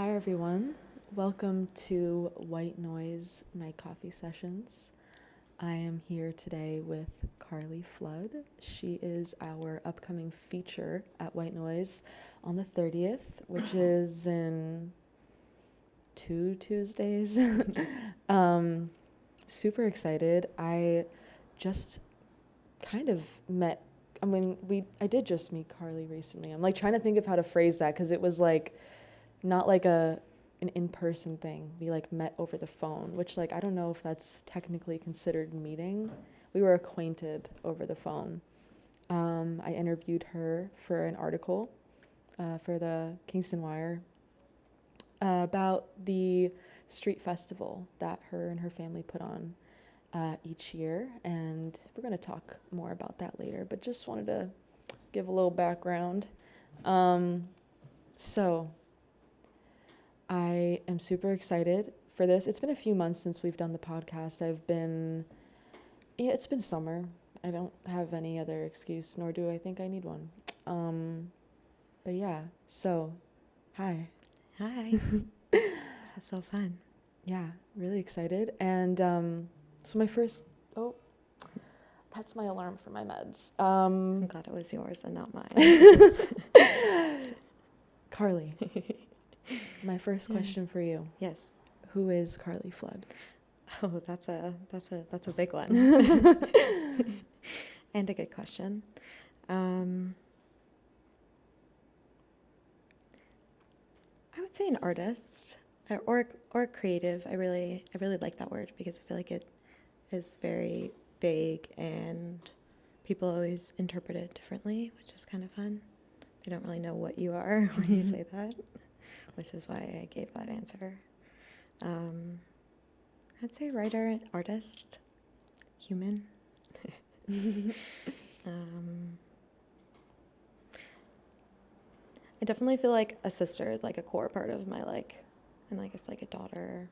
Hi everyone, welcome to White Noise Night Coffee Sessions. I am here today with Karlie Flood. She is our upcoming feature at White Noise on the 30th, which is in 2 Tuesdays. Super excited. I just kind of met, I did just meet Karlie recently. I'm like trying to think of how to phrase that because it was like not like an in-person thing. We like met over the phone, which like I don't know if that's technically considered meeting. We were acquainted over the phone. I interviewed her for an article for the Kingston Wire about the street festival that her and her family put on each year, and we're going to talk more about that later, but just wanted to give a little background. So I am super excited for this. It's been a few months since we've done the podcast. It's been summer. I don't have any other excuse, nor do I think I need one. But yeah, so, hi. Hi. This is so fun. Yeah, really excited. And so that's my alarm for my meds. I'm glad it was yours and not mine. Karlie, my first question for you. Yes. Who is Karlie Flood? Oh, that's a big one. And a good question. I would say an artist or creative. I really like that word because I feel like it is very vague and people always interpret it differently, which is kind of fun. They don't really know what you are when you say that, which is why I gave that answer. I'd say writer, artist, human. I definitely feel like a sister is like a core part of my and I guess like a daughter.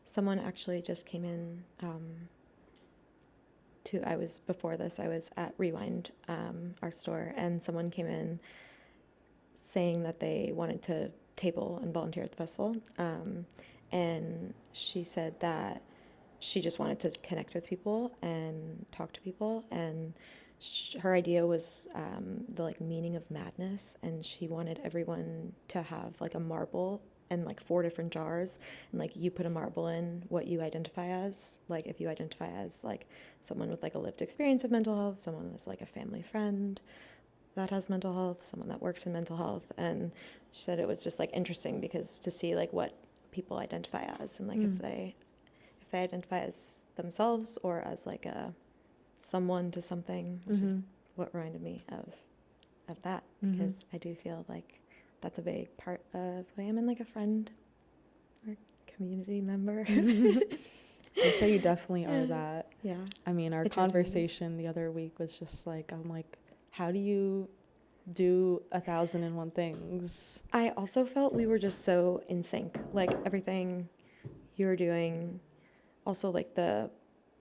Someone actually just came in before this, I was at Rewind, our store, and someone came in saying that they wanted to table and volunteer at the festival. And she said that she just wanted to connect with people and talk to people. And her idea was the meaning of madness. And she wanted everyone to have like a marble and like 4 different jars, and like you put a marble in what you identify as. Like if you identify as like someone with like a lived experience of mental health, someone that's like a family friend that has mental health, someone that works in mental health. And she said it was just like interesting because to see like what people identify as, and like if they identify as themselves or as like a someone to something, which is what reminded me of that, because I do feel like that's a big part of who I am, and like a friend or community member. I'd say you definitely are that. Yeah. I mean, our conversation the other week was just like, I'm like, how do you do 1,001 things? I also felt we were just so in sync. Like everything you were doing, also like the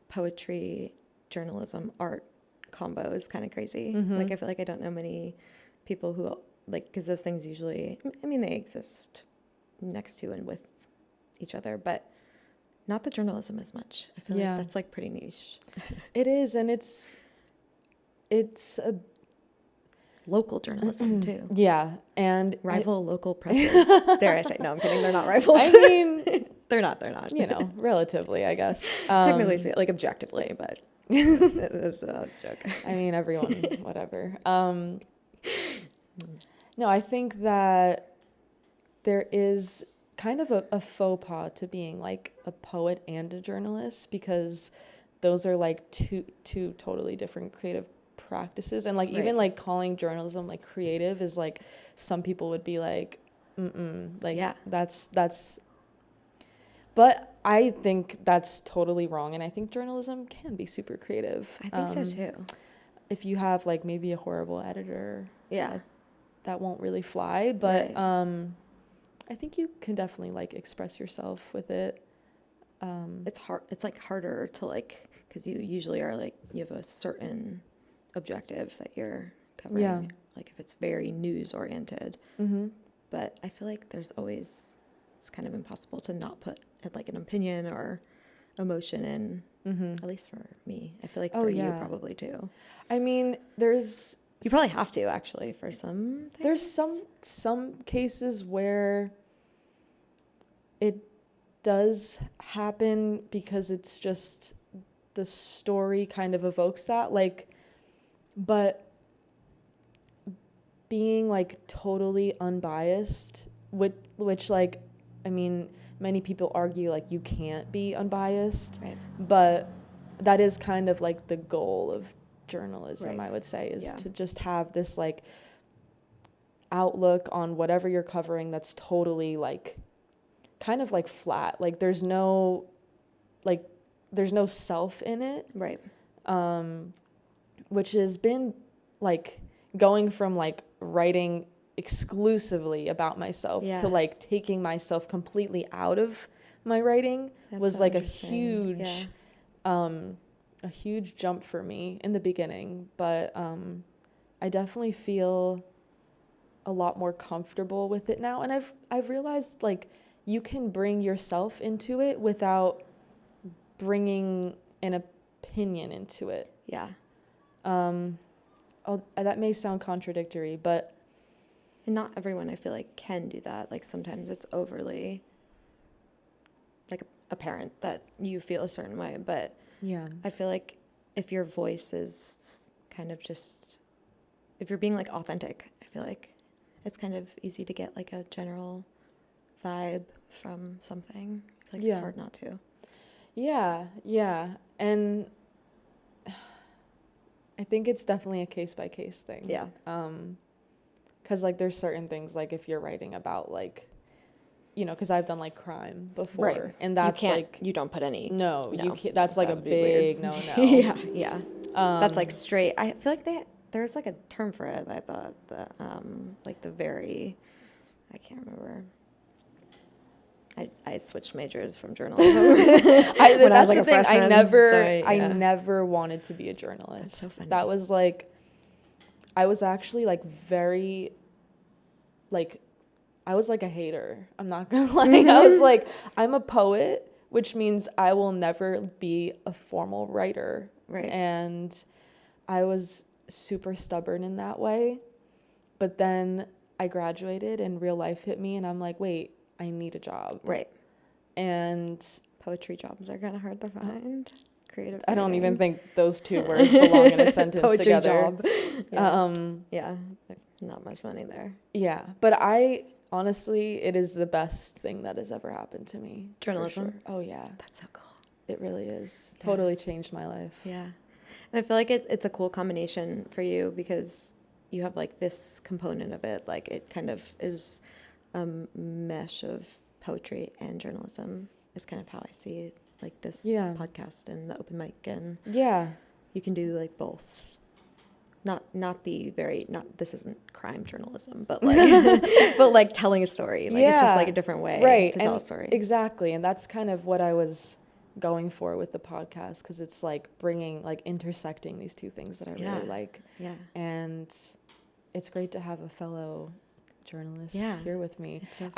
poetry, journalism, art combo is kind of crazy. Like I feel like I don't know many people who like, because those things usually, I mean, they exist next to and with each other, but not the journalism as much. I feel like that's like pretty niche. It is, and it's a local journalism too. Yeah, and rival local presses. Dare I say? No, I'm kidding. They're not rivals. I mean, they're not. You know, relatively, I guess. Technically, like objectively, but that's a joke. I mean, everyone, whatever. No, I think that there is kind of a faux pas to being like a poet and a journalist, because those are like two totally different creative practices. And like even like calling journalism like creative is like, some people would be like, like that's but I think that's totally wrong, and I think journalism can be super creative. I think so too. If you have like maybe a horrible editor, that won't really fly, but I think you can definitely like express yourself with it. It's hard. It's like harder to like, because you usually are like, you have a certain objective that you're covering. Like if it's very news oriented, but I feel like it's kind of impossible to not put like an opinion or emotion in, at least for me. I feel like for you probably too. I mean, You probably have to, actually, for some things. There's some cases where it does happen because it's just the story kind of evokes that, like, but being like totally unbiased, which like, I mean, many people argue like you can't be unbiased, right. but that is kind of like the goal of journalism, Right. I would say, is to just have this like outlook on whatever you're covering that's totally like kind of like flat, like there's no self in it, Right. Which has been like going from like writing exclusively about myself to like taking myself completely out of my writing. That's was so like a huge jump for me in the beginning, but I definitely feel a lot more comfortable with it now, and I've realized like you can bring yourself into it without bringing an opinion into it. Yeah. That may sound contradictory, but and not everyone I feel like can do that. Like sometimes it's overly like apparent that you feel a certain way, but yeah, I feel like if your voice is kind of just, if you're being like authentic, I feel like it's kind of easy to get like a general vibe from something. I feel like it's hard not to. Yeah. And I think it's definitely a case-by-case thing. Yeah. Because, like, there's certain things, like, if you're writing about, like, you know, because I've done, like, crime before. Right. And that's, like... You don't put any... No. You can't. That's, like, a big no-no. Yeah. That's, like, straight... I feel like there's, like, a term for it. I thought, like, the very... I can't remember... I switched majors from journalism when I was like a freshman. I never wanted to be a journalist. That's so funny. That was like, I was actually like very, like, I was like a hater. I'm not gonna lie. Mm-hmm. I was like, I'm a poet, which means I will never be a formal writer. Right. And I was super stubborn in that way. But then I graduated and real life hit me and I'm like, wait, I need a job. Right. And poetry jobs are kind of hard to find. Creative. I don't even think those two words belong in a sentence poetry together. Job. Yeah. Not much money there. Yeah. But honestly, it is the best thing that has ever happened to me. Journalism? Sure. Oh, yeah. That's so cool. It really is. Totally changed my life. Yeah. And I feel like it's a cool combination for you because you have like this component of it. Like it kind of is a mesh of poetry and journalism is kind of how I see like this podcast and the open mic, and you can do like both. Not this isn't crime journalism, but like but like telling a story. Like it's just like a different way to tell a story. Exactly. And that's kind of what I was going for with the podcast, because it's like bringing, like intersecting these two things that I really like. Yeah. And it's great to have a fellow journalist here with me. So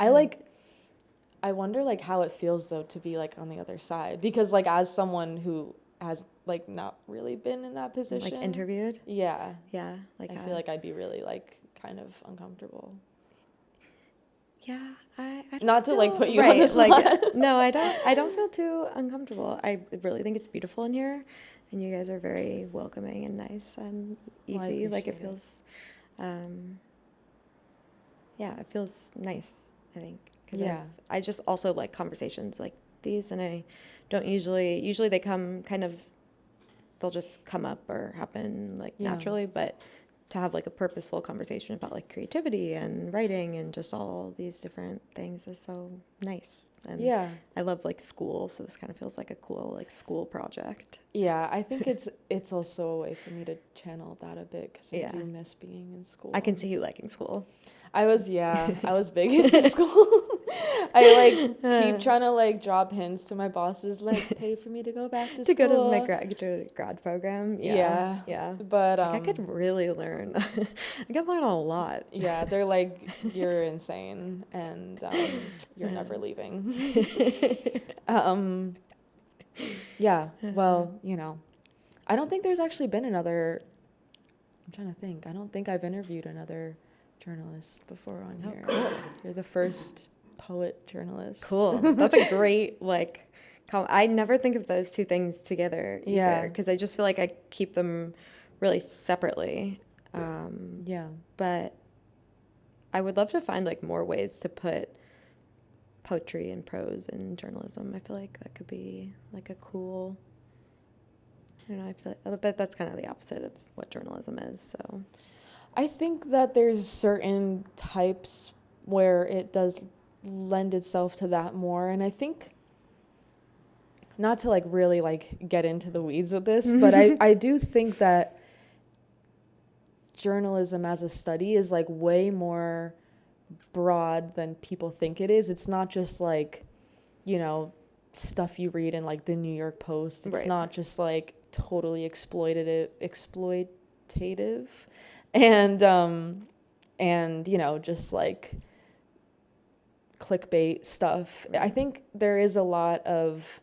I wonder like how it feels though to be like on the other side, because like as someone who has like not really been in that position, like interviewed. Yeah. Like I feel like I'd be really like kind of uncomfortable. Yeah, I don't not to like put you on the spot. Like no, I don't feel too uncomfortable. I really think it's beautiful in here, and you guys are very welcoming and nice and easy. Like it feels, it feels nice, I think. I just also like conversations like these, and I don't usually they come kind of, they'll just come up or happen like naturally, but to have like a purposeful conversation about like creativity and writing and just all these different things is so nice. And I love like school, so this kind of feels like a cool like school project. Yeah, I think it's also a way for me to channel that a bit, because I do miss being in school. I can see you liking school. I was big into school. I like keep trying to like drop hints to my bosses, like pay for me to go back to to go to my school. grad program. Yeah, Yeah. but It's like I could really learn. I could learn a lot. yeah, they're like, you're insane, and you're never leaving. um, yeah, well, you know, I don't think there's actually been another. I'm trying to think. I don't think I've interviewed another journalist before on here. Cool. You're the first poet journalist. Cool. That's a great, like, I never think of those two things together Yeah. either, because I just feel like I keep them really separately. Yeah. But I would love to find like more ways to put poetry and prose in journalism. I feel like that could be like a cool, I don't know, I bet that's kind of the opposite of what journalism is. So I think that there's certain types where it does lend itself to that more. And I think, not to like really like get into the weeds with this, but I do think that journalism as a study is like way more broad than people think it is. It's not just like, you know, stuff you read in like the New York Post. It's Right. not just like totally exploitative and you know, just like clickbait stuff. Right. I think there is a lot of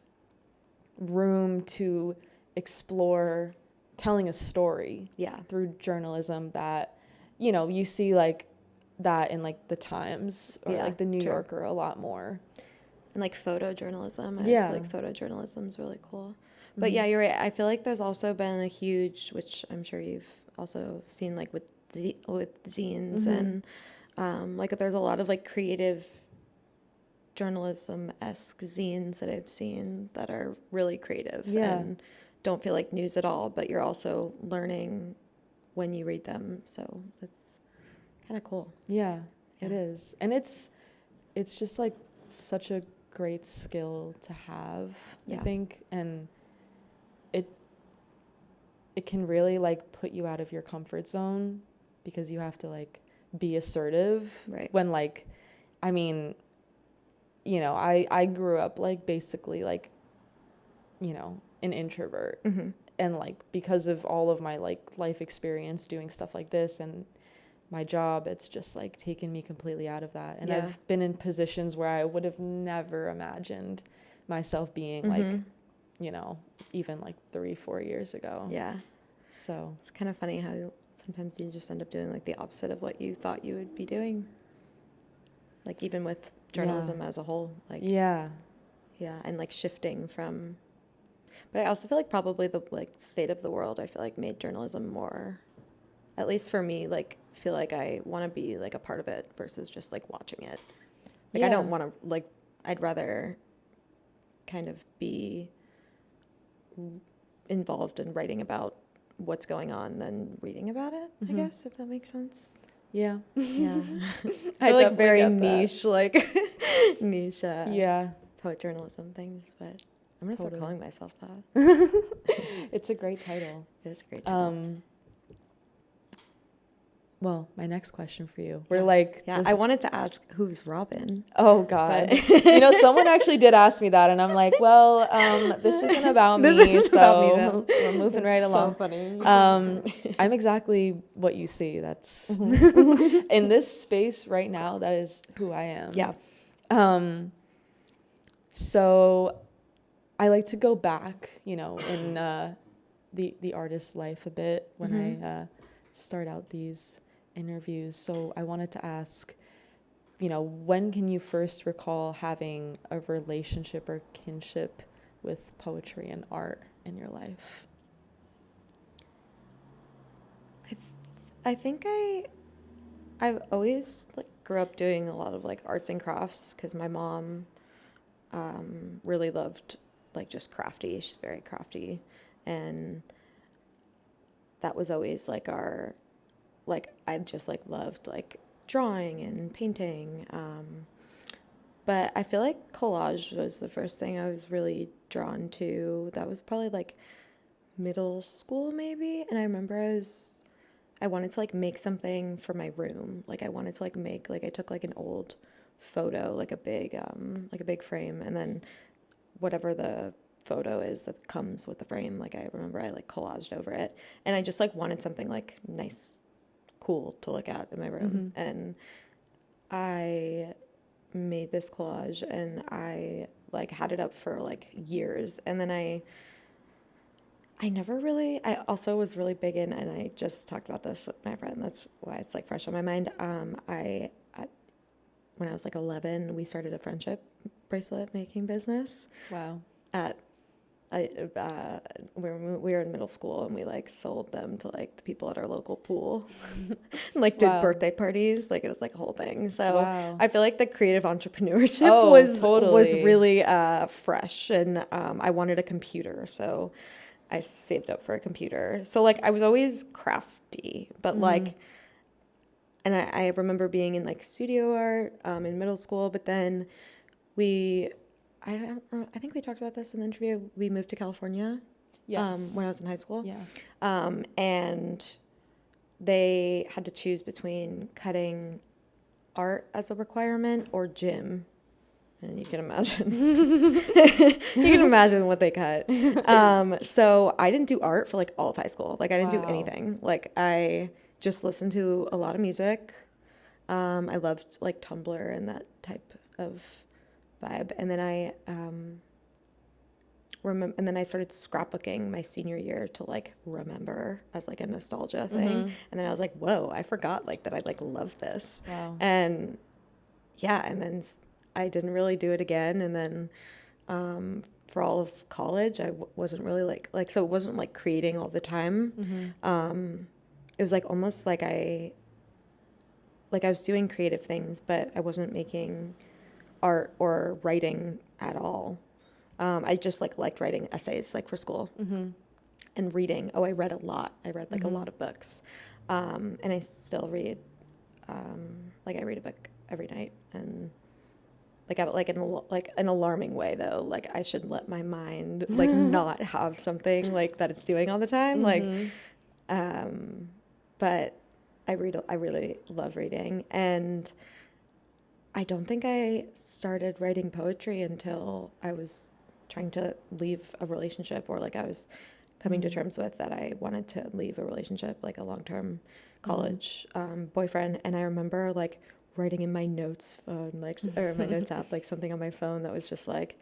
room to explore telling a story through journalism that, you know, you see like that in like the Times or like the New Yorker a lot more. And like photojournalism. I Yeah. feel like photojournalism is really cool. But yeah, you're right. I feel like there's also been a huge, which I'm sure you've also seen, like with zines and like there's a lot of like creative journalism-esque zines that I've seen that are really creative and don't feel like news at all, but you're also learning when you read them. So it's kind of cool. Yeah, it is. And it's just like such a great skill to have, I think. And it can really like put you out of your comfort zone because you have to like be assertive. Right. When like, I mean, you know, I grew up like basically like, you know, an introvert. And like because of all of my like life experience doing stuff like this and my job, it's just like taken me completely out of that. And I've been in positions where I would have never imagined myself being like, you know, even like 3-4 years ago. Yeah. So it's kind of funny how sometimes you just end up doing like the opposite of what you thought you would be doing. Like even with journalism as a whole, like and like shifting from. But I also feel like probably the like state of the world, I feel like made journalism more, at least for me, like feel like I want to be like a part of it versus just like watching it. Like I don't want to like, I'd rather kind of be involved in writing about what's going on than reading about it, I guess, if that makes sense. Yeah. I like very niche, like niche poet journalism things, but I'm gonna start calling myself that. It's a great title. It's a great title. Well, my next question for you. We're like, I wanted to ask who's Robin. Oh God, you know, someone actually did ask me that, and I'm like, well, this isn't about me, so we're moving right along. So funny. I'm exactly what you see. That's in this space right now. That is who I am. Yeah. So I like to go back, you know, in the artist's life a bit when I start out these interviews. So I wanted to ask, you know, when can you first recall having a relationship or kinship with poetry and art in your life? I think I've always like grew up doing a lot of like arts and crafts because my mom really loved like just crafty. She's very crafty, and that was always like our, like I just like loved like drawing and painting, but I feel like collage was the first thing I was really drawn to. That was probably like middle school maybe, and I remember I wanted to like make something for my room. Like I wanted to like make, like I took like an old photo, like a big frame, and then whatever the photo is that comes with the frame, like I remember I like collaged over it, and I just like wanted something like nice, cool to look at in my room. And I made this collage, and I like had it up for like years, and then I never really, I also was really big in, and I just talked about this with my friend, that's why it's like fresh on my mind. When I was like 11, we started a friendship bracelet making business. Wow. We were in middle school, and we like sold them to like the people at our local pool, and, like did Wow. birthday parties. Like it was like a whole thing. So Wow. I feel like the creative entrepreneurship Oh, was totally. really fresh, and I wanted a computer, so I saved up for a computer. So like I was always crafty, but like, and I remember being in like studio art in middle school, but then I don't know, I think we talked about this in the interview. We moved to California Yes. when I was in high school. Yeah. And they had to choose between cutting art as a requirement or gym. And you can imagine what they cut. So I didn't do art for like all of high school. Like I didn't do Wow. anything. Like I just listened to a lot of music. I loved like Tumblr and that type of vibe. And then I started scrapbooking my senior year to like remember as like a nostalgia thing. And then I was like, whoa, I forgot like that I like love this. Wow. And yeah, and then I didn't really do it again. And then for all of college, I wasn't really like so it wasn't like creating all the time. It was like almost like I was doing creative things, but I wasn't making art or writing at all. I just like liked writing essays like for school and reading. Oh, I read a lot. I read like a lot of books, and I still read. Like I read a book every night, and like an alarming way though. Like I should let my mind like not have something like that it's doing all the time. But I really love reading, and I don't think I started writing poetry until I was trying to leave a relationship, or like I was coming to terms with that I wanted to leave a relationship, like a long-term college boyfriend. And I remember like writing in my notes phone, like, or my notes app, like something on my phone that was just like,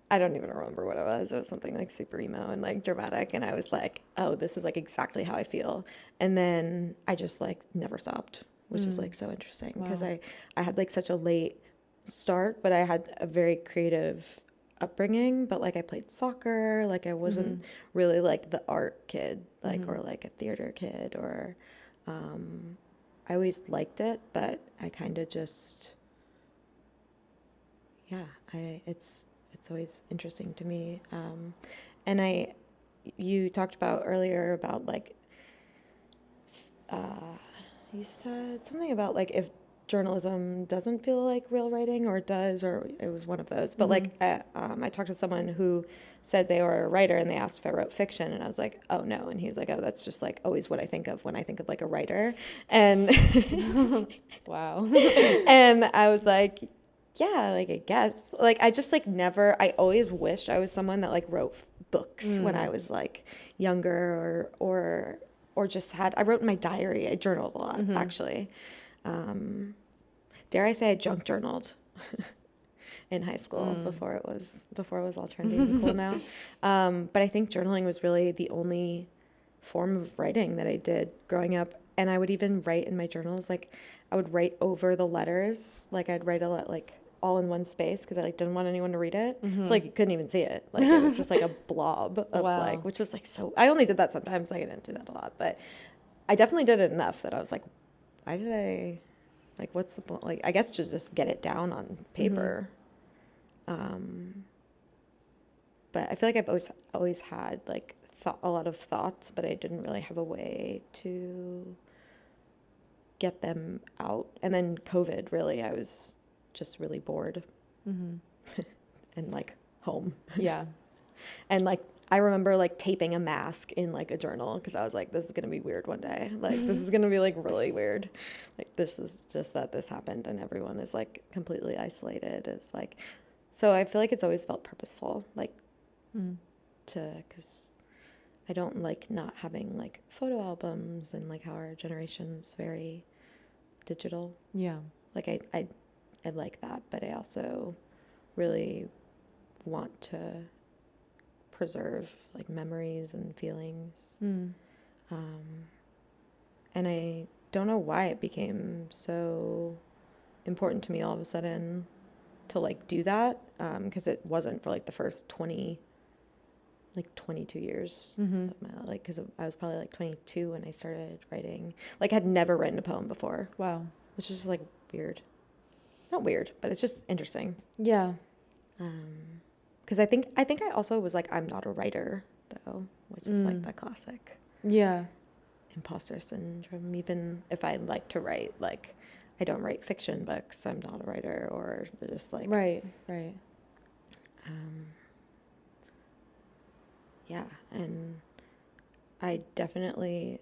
I don't even remember what it was. It was something like super emo and like dramatic. And I was like, oh, this is like exactly how I feel. And then I just like never stopped, which is like so interesting because I had like such a late start, but I had a very creative upbringing. But like I played soccer, like I wasn't really like the art kid, like or like a theater kid, or I always liked it, but I kind of just it's always interesting to me. And you talked about earlier about like you said something about like if journalism doesn't feel like real writing, or it does, or it was one of those. But like I talked to someone who said they were a writer, and they asked if I wrote fiction, and I was like, oh no. And he was like, oh, that's just like always what I think of when I think of like a writer. And Wow. and I was like, yeah, like I guess like I just like never, I always wished I was someone that like wrote books when I was like younger, or just I wrote in my diary. I journaled a lot actually. Dare I say I junk journaled in high school before it was all trendy and cool now. But I think journaling was really the only form of writing that I did growing up. And I would even write in my journals, like I would write over the letters, like I'd write a lot, like all in one space, because I like didn't want anyone to read it. It's like you couldn't even see it. Like it was just like a blob of like, which was like so. I only did that sometimes. Like I didn't do that a lot, but I definitely did it enough that I was like, why did I? Like, what's the point? Like, I guess just get it down on paper. But I feel like I've always had like a lot of thoughts, but I didn't really have a way to get them out. And then COVID, really, I was just really bored and like home. Yeah. And like I remember like taping a mask in like a journal because I was like, this is gonna be weird one day. Like this is gonna be like really weird. Like this is just that this happened and everyone is like completely isolated. It's like, so I feel like it's always felt purposeful, like because I don't like not having like photo albums and like how our generation's very digital. Yeah. Like I like that, but I also really want to preserve like memories and feelings. And I don't know why it became so important to me all of a sudden to like do that, because it wasn't for like the first 22 years of my life, like because I was probably like 22 when I started writing. Like I'd never written a poem before. Wow. Which is just like weird. Not weird, but it's just interesting. Yeah. Because I think I also was like, I'm not a writer though, which is like the classic imposter syndrome. Even if I like to write, like I don't write fiction books, I'm not a writer, or just like right. Yeah, and I definitely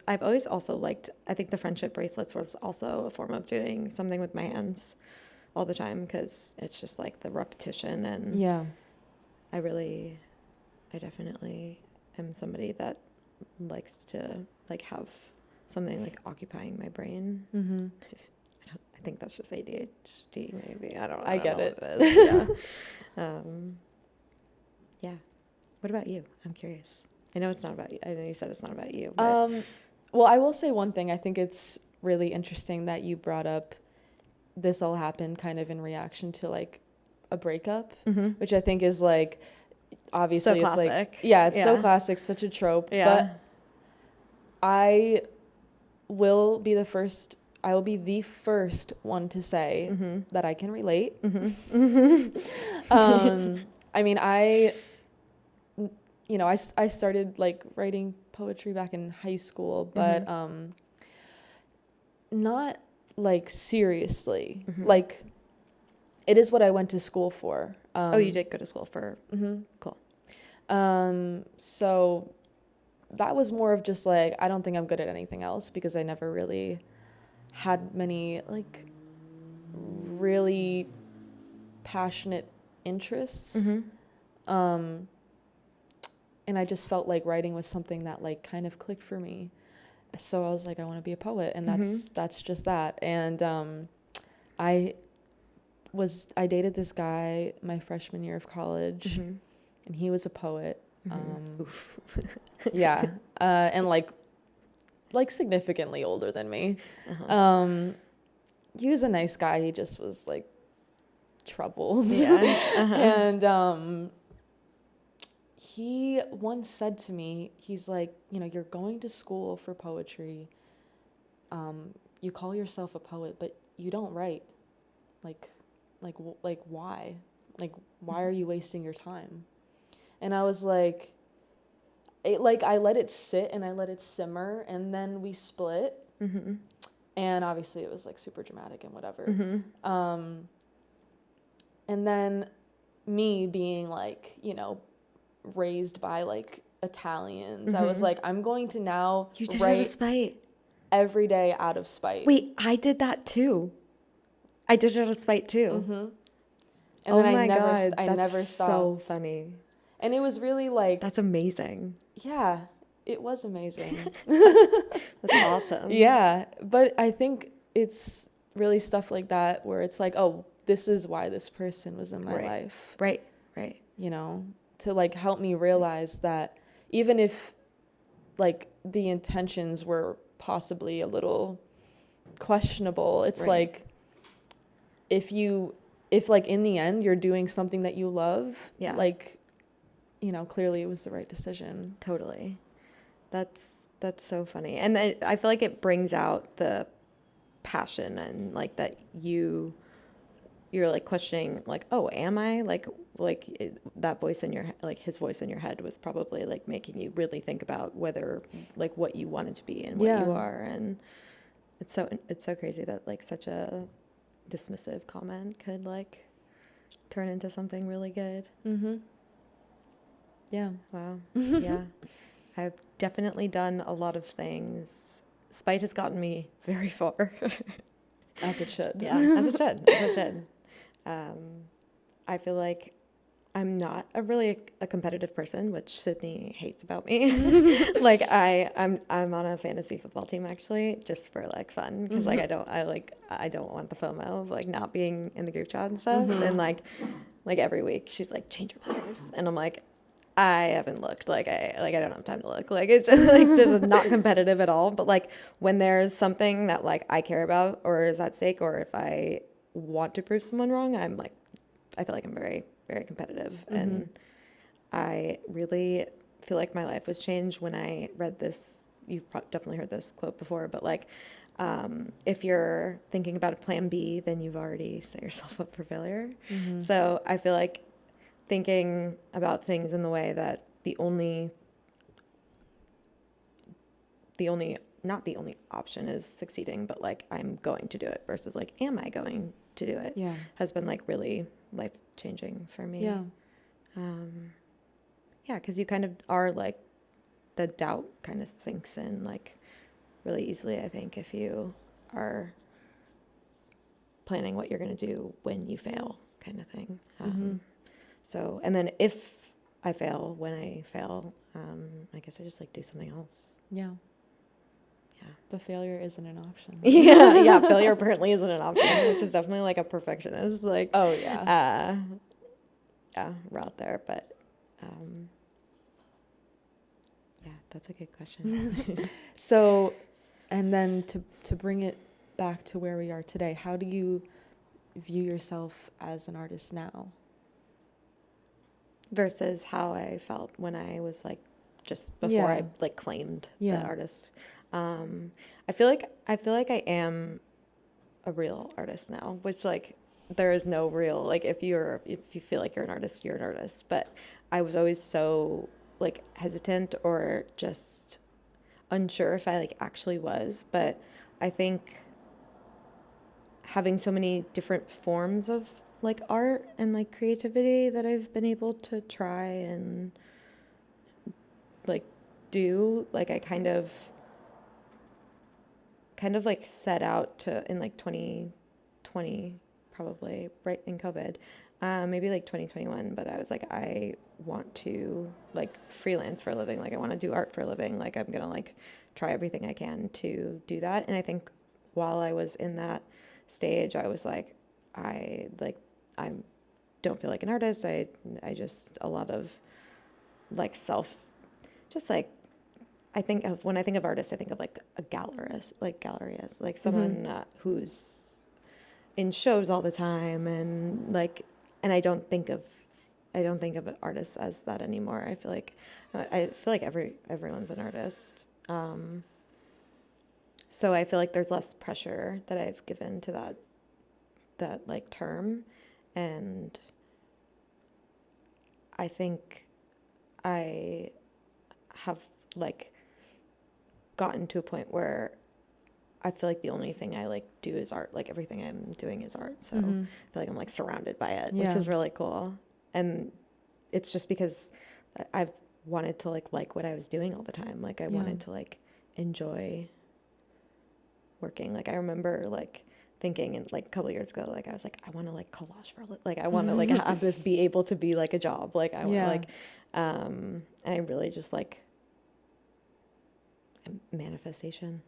I've always also liked, I think the friendship bracelets was also a form of doing something with my hands all the time, because it's just like the repetition, and I definitely am somebody that likes to like have something like occupying my brain. I think that's just ADHD maybe. I don't know. I get know it. What it is. Yeah. Yeah. What about you? I'm curious. I know it's not about you. I know you said it's not about you. But... well, I will say one thing. I think it's really interesting that you brought up this all happened kind of in reaction to like a breakup, which I think is like, obviously so it's classic. like, it's so classic, such a trope. Yeah. But I will be the first one to say that I can relate. I mean, I started like writing poetry back in high school, but not like seriously. Like it is what I went to school for. Oh, you did go to school for. Cool. So that was more of just like, I don't think I'm good at anything else, because I never really had many like really passionate interests. And I just felt like writing was something that like kind of clicked for me. So I was like, I want to be a poet, and that's just that. And I dated this guy my freshman year of college, and he was a poet. And like significantly older than me. He was a nice guy. He just was like troubled. And he once said to me, he's like, you're going to school for poetry. You call yourself a poet, but you don't write. Like why? Like, why are you wasting your time? And I was like, I let it sit and I let it simmer, and then we split. And obviously it was like super dramatic and whatever. And then me being like, raised by like Italians, I was like, I'm going to now You did write it out of spite. every day out of spite. Wait, I did that too. I did it out of spite too. And then I never stopped. So funny. And it was really like, that's amazing. Yeah, it was amazing. That's awesome. Yeah, but I think it's really stuff like that where it's like, oh, this is why this person was in my life. Right. To like help me realize that even if like the intentions were possibly a little questionable, it's like if like in the end you're doing something that you love, like, clearly it was the right decision. Totally. That's so funny. And then I feel like it brings out the passion, and like that you're like questioning like, oh, am I that voice in your like his voice in your head was probably like making you really think about whether like what you wanted to be and what you are. And it's so crazy that like such a dismissive comment could like turn into something really good. Yeah. Wow. Yeah. I've definitely done a lot of things. Spite has gotten me very far. As it should. Yeah, as it should. As it should. I feel like I'm not a competitive person, which Sydney hates about me. Like I'm on a fantasy football team actually, just for like fun, because like I don't want the FOMO of like not being in the group chat and stuff. And like every week she's like, change your players, and I'm like, I haven't looked. Like I don't have time to look. Like it's like just not competitive at all. But like when there's something that like I care about or is at stake, or if I want to prove someone wrong, I feel like I'm very, very competitive. And I really feel like my life was changed when I read this. You've definitely heard this quote before, but like, if you're thinking about a plan B, then you've already set yourself up for failure. So I feel like thinking about things in the way that not the only option is succeeding, but like I'm going to do it versus like, am I going to do it? Yeah. Has been like really life changing for me. Yeah. Yeah, because you kind of are like, the doubt kind of sinks in like really easily, I think, if you are planning what you're going to do when you fail, kind of thing. So, and then if I fail, when I fail, I guess I just like do something else. Yeah. Yeah. The failure isn't an option. Yeah, failure apparently isn't an option, which is definitely like a perfectionist, like, Oh, yeah. route there. But, yeah, that's a good question. So, and then to bring it back to where we are today, how do you view yourself as an artist now? Versus how I felt when I was like, just before I like claimed the artist. I feel like I am a real artist now, which like there is no real, like if you feel like you're an artist, you're an artist. But I was always so like hesitant or just unsure if I like actually was. But I think having so many different forms of like art and like creativity that I've been able to try and like do, like I kind of like set out to, in like 2020, probably right in COVID, maybe like 2021, but I was like, I want to like freelance for a living. Like I want to do art for a living. Like I'm going to like try everything I can to do that. And I think while I was in that stage, I was like, I don't feel like an artist. I just, a lot of like just like, when I think of artists, I think of like a gallerist, like someone who's in shows all the time, and like, and I don't think of artists as that anymore. I feel like everyone's an artist. So I feel like there's less pressure that I've given to that like term, and I think I have like gotten to a point where I feel like the only thing I like do is art. Like everything I'm doing is art. So I feel like I'm like surrounded by it, which is really cool. And it's just because I've wanted to like what I was doing all the time. Like I wanted to like enjoy working. Like I remember like thinking, and like a couple of years ago, like I was like, I want to like collage for like I want to like have this be able to be like a job. Like I want like, and I really just like manifestation.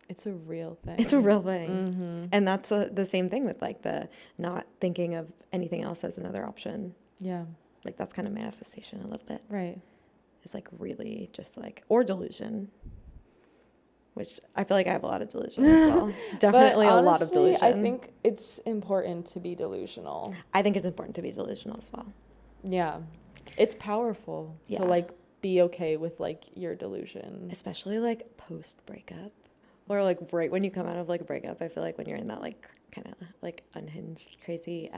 It's a real thing. It's a real thing. And that's the same thing with like the not thinking of anything else as another option. Yeah. Like that's kind of manifestation a little bit. Right. It's like really just like, or delusion, which I feel like I have a lot of delusion as well. Definitely honestly, a lot of delusion. I think it's important to be delusional. I think it's important to be delusional as well. Yeah. It's powerful to like be okay with like your delusion. Especially like post breakup. Or like right when you come out of like a breakup, I feel like when you're in that like kind of like unhinged, crazy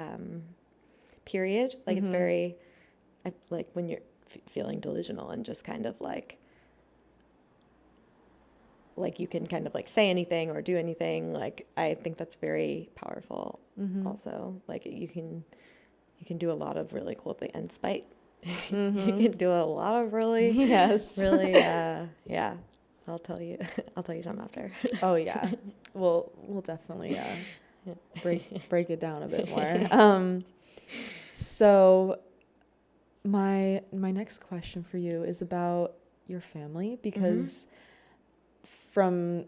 period, like it's very like when you're feeling delusional and just kind of like you can kind of like say anything or do anything. Like I think that's very powerful. Also, like you can do a lot of really cool things. And spite You can do a lot of really, Yes. really, yeah. I'll tell you, I'll tell you some after. Oh yeah. We'll definitely break it down a bit more. So my next question for you is about your family, because from,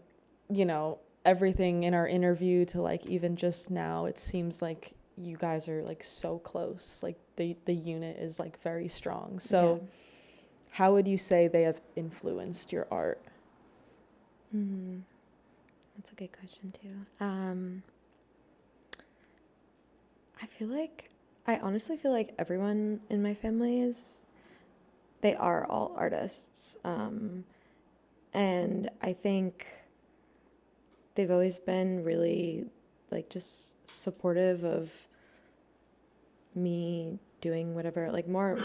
you know, everything in our interview to like even just now, it seems like you guys are like so close. Like the unit is like very strong. So how would you say they have influenced your art? That's a good question too. I honestly feel like everyone in my family they are all artists. And I think they've always been really like just supportive of me doing whatever, like more,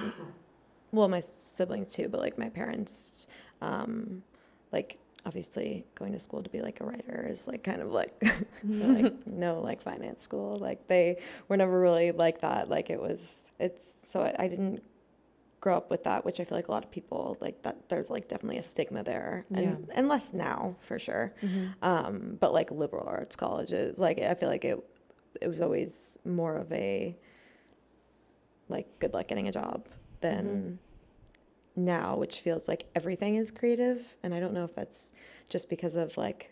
well, my siblings too, but like my parents, like obviously going to school to be like a writer is like kind of like, like no like finance school. Like they were never really like that. Like I didn't grow up with that, which I feel like a lot of people like that. There's like definitely a stigma there, and less now for sure. But like liberal arts colleges, like I feel like it was always more of a like good luck getting a job than now, which feels like everything is creative. And I don't know if that's just because of like,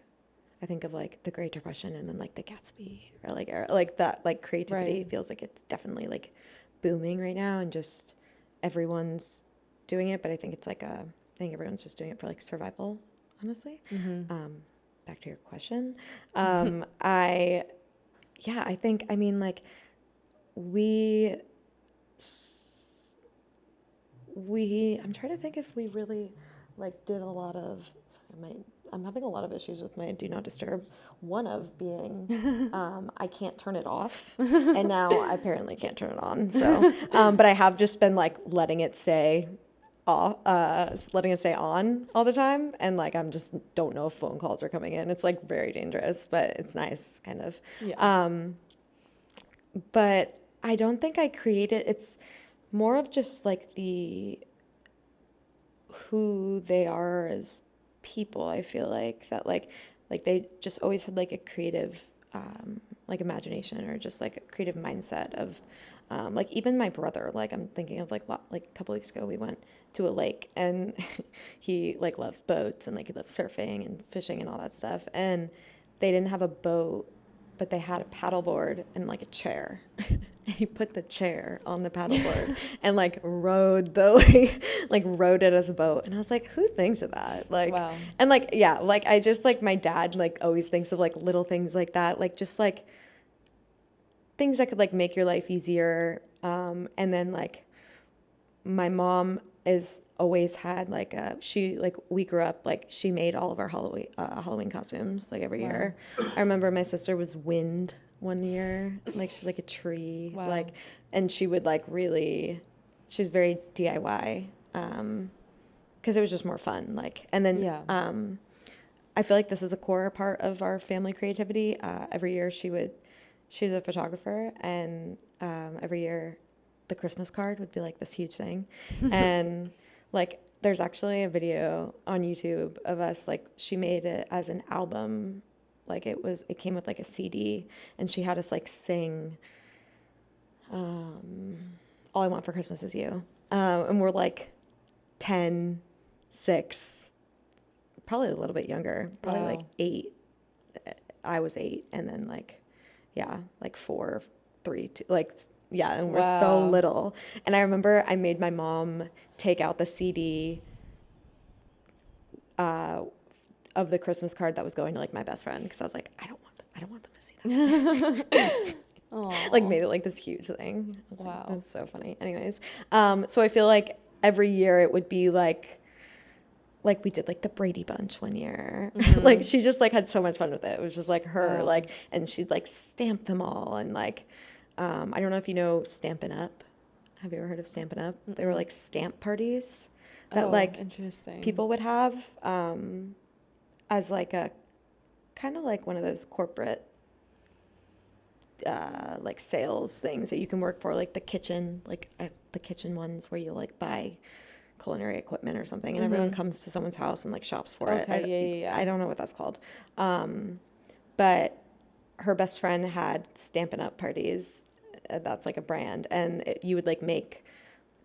I think of like the Great Depression and then like the Gatsby or like that, like creativity feels like it's definitely like booming right now and just everyone's doing it. But I think it's like I think everyone's just doing it for like survival, honestly. Back to your question. I think, I mean, like I'm trying to think if we really like did a lot of, I'm having a lot of issues with my do not disturb. One of being, I can't turn it off, and now I apparently can't turn it on. So, but I have just been like letting it say off, letting it say on all the time, and like I'm just don't know if phone calls are coming in. It's like very dangerous, but it's nice, kind of. Yeah. But I don't think I created. It's more of just like who they are as people. I feel like that like they just always had like a creative like imagination or just like a creative mindset of like even my brother, like I'm thinking of like a couple weeks ago we went to a lake and he like loves boats and like he loves surfing and fishing and all that stuff, and they didn't have a boat but they had a paddleboard and like a chair. And he put the chair on the paddleboard and like rode rode it as a boat. And I was like, who thinks of that? Like, wow. And like, yeah, like I just like my dad like always thinks of like little things like that, like just like things that could like make your life easier. And then like my mom is always had like we grew up like she made all of our Halloween costumes like every year. I remember my sister was Wind one year, like she's like a tree, like, and she would like she was very DIY, because it was just more fun, like, and then I feel like this is a core part of our family creativity. Every year she's a photographer, and every year the Christmas card would be like this huge thing. And like there's actually a video on YouTube of us, like she made it as an album. Like it came with like a CD, and she had us like sing All I Want for Christmas Is You. And we're like 10, 6, probably a little bit younger, probably like 8. I was 8, and then like, yeah, like 4, 3, 2, like, yeah, and we're so little. And I remember I made my mom take out the CD of the Christmas card that was going to like my best friend, because I was like, I don't want them to see that. Like made it like this huge thing. Like, that's so funny. Anyways, so I feel like every year it would be like we did like the Brady Bunch one year. Like she just like had so much fun with it. It was just like her like, and she'd like stamp them all, and like I don't know if you know Stampin' Up. Have you ever heard of Stampin' Up? They were like stamp parties that like interesting people would have as like a kind of like one of those corporate like sales things that you can work for, like the kitchen, like the kitchen ones where you like buy culinary equipment or something, and everyone comes to someone's house and like shops for it. I don't know what that's called. But her best friend had Stampin' Up! Parties. That's like a brand, and you would like make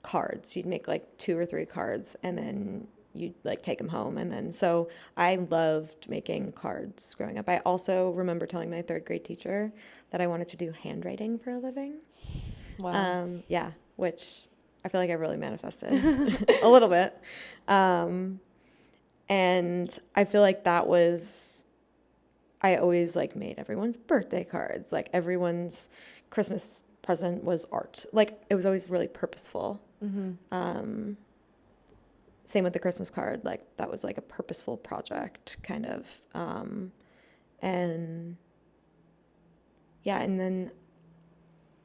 cards. You'd make like 2 or 3 cards, and then you'd like take them home. And then, so I loved making cards growing up. I also remember telling my 3rd grade teacher that I wanted to do handwriting for a living. Wow. Yeah, which I feel like I really manifested a little bit. And I feel like that was, I always like made everyone's birthday cards, like everyone's Christmas present was art. Like it was always really purposeful. Same with the Christmas card, like that was like a purposeful project kind of. And yeah, and then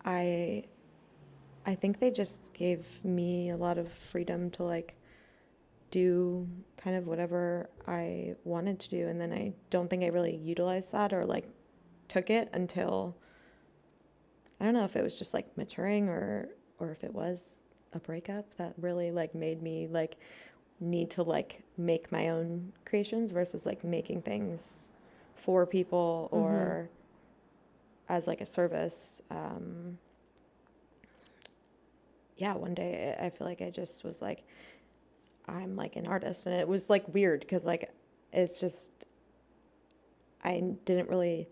I think they just gave me a lot of freedom to like do kind of whatever I wanted to do. And then I don't think I really utilized that or like took it until, I don't know if it was just like maturing or if it was a breakup that really like made me like need to like make my own creations versus like making things for people or as like a service. Yeah, one day I feel like I just was like, I'm like an artist. And it was like weird because like it's just, I didn't really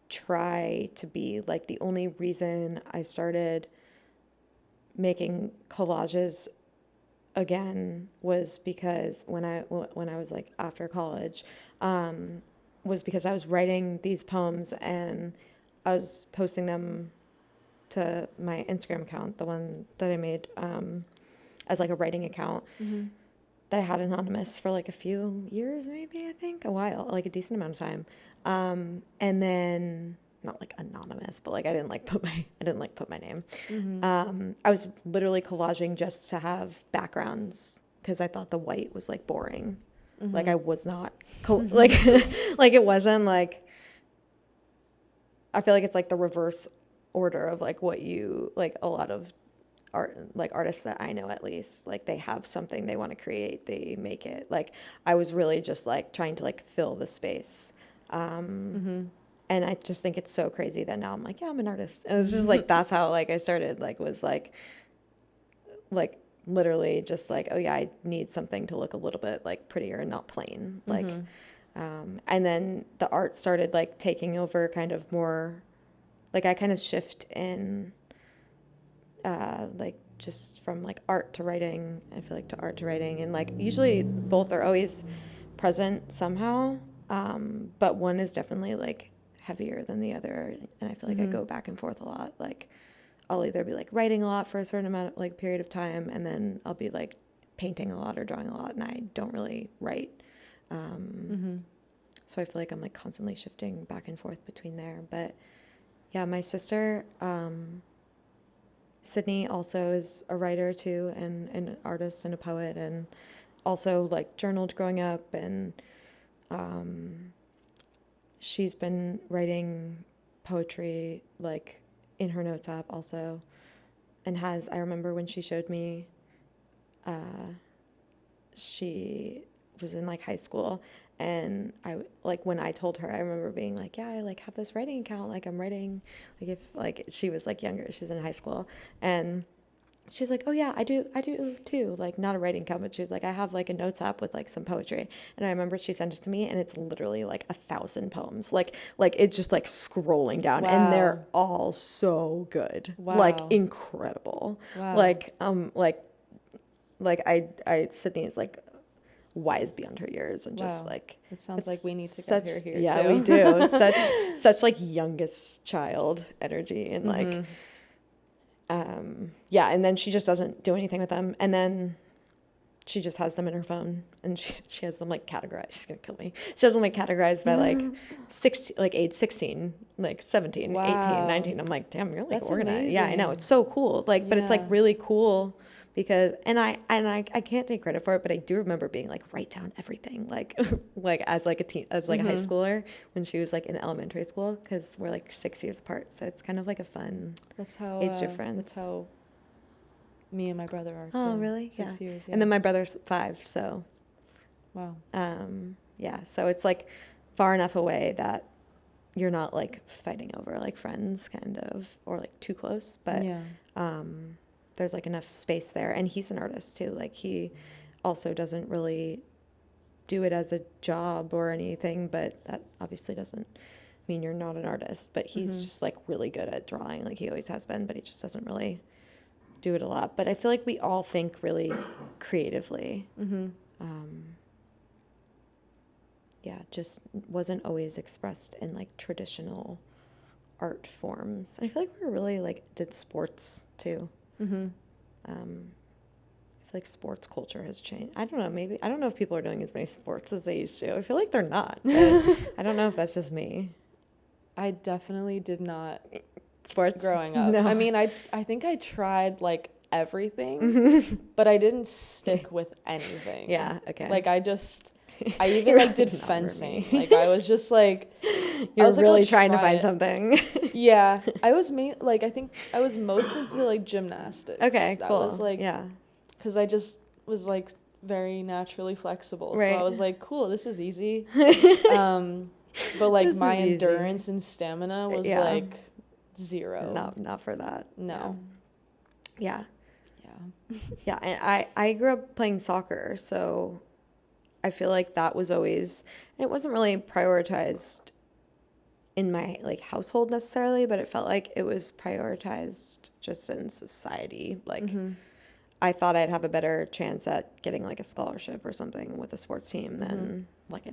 try to be like, the only reason I started making collages again was because when I was like after college, was because I was writing these poems and I was posting them to my Instagram account, the one that I made as like a writing account that I had anonymous for like a few years, maybe, I think a while, like a decent amount of time. And then not like anonymous, but like I didn't like put my name. I was literally collaging just to have backgrounds because I thought the white was like boring. Like I was not like like it wasn't like, I feel like it's like the reverse order of like what you like, a lot of art, like artists that I know at least, like they have something they want to create, they make it. Like I was really just like trying to like fill the space. And I just think it's so crazy that now I'm like, yeah, I'm an artist. And it's just like, that's how like I started, like was like literally just like, oh yeah, I need something to look a little bit like prettier and not plain. Like, and then the art started like taking over kind of more, like I kind of shift in, like just from like art to writing, I feel like to art to writing. And like usually both are always present somehow. But one is definitely like heavier than the other. And I feel like I go back and forth a lot. Like I'll either be like writing a lot for a certain amount of like period of time, and then I'll be like painting a lot or drawing a lot, and I don't really write. So I feel like I'm like constantly shifting back and forth between there. But yeah, my sister, Sydney, also is a writer too, and an artist and a poet, and also like journaled growing up, and she's been writing poetry like in her notes app also, and I remember when she showed me, she was in like high school, and I like when I told her, I remember being like, yeah, I like have this writing account, like I'm writing, like if like she was like younger, she's in high school, and she's like, oh yeah, I do too, like not a writing account, but she was like, I have like a notes app with like some poetry. And I remember she sent it to me, and it's literally like 1,000 poems, like it's just like scrolling down. Wow. And they're all so good. Wow. Like incredible. Wow. Like I Sydney is like wise beyond her years, and just like it sounds like we need to such, get her here yeah, too. we do. such like youngest child energy, and like yeah, and then she just doesn't do anything with them, and then she just has them in her phone, and she has them like categorized. She's gonna kill me. She has them like categorized by like 16, like age 16, like 17, 18, 19. I'm like, damn, you're like That's organized. amazing. Yeah, I know, it's so cool. Like, but it's like really cool because I can't take credit for it, but I do remember being like, write down everything, like like as like a teen, as like a high schooler when she was like in elementary school, because we're like 6 years apart, so it's kind of like a fun That's how age difference. That's how me and my brother are too. Oh, really? 6 Yeah. years. Yeah. And then my brother's 5, so Wow. yeah, so it's like far enough away that you're not like fighting over like friends kind of, or like too close, but Yeah. there's like enough space there. And he's an artist too, like he also doesn't really do it as a job or anything, but that obviously doesn't mean you're not an artist, but he's just like really good at drawing, like he always has been, but he just doesn't really do it a lot. But I feel like we all think really creatively. Yeah, just wasn't always expressed in like traditional art forms. And I feel like we really like did sports too. I feel like sports culture has changed. I don't know, maybe I don't know if people are doing as many sports as they used to. I feel like they're not. But I don't know if that's just me. I definitely did not Sports growing up. No. I mean, I think I tried like everything, but I didn't stick with anything. Yeah, okay. Like I even like did Not for fencing. me. Like I was just like, You're was like, really I'll trying to try find it. something. Yeah, I was like I think I was most into like gymnastics. Okay, That cool. was like, yeah. because I just was like very naturally flexible. Right. So I was like, cool, this is easy. But like This my is easy. endurance and stamina was Yeah. like 0. Not for that. No. Yeah. Yeah. Yeah, and I grew up playing soccer, so I feel like that was always, and it wasn't really prioritized in my like household necessarily, but it felt like it was prioritized just in society. Like I thought I'd have a better chance at getting like a scholarship or something with a sports team than like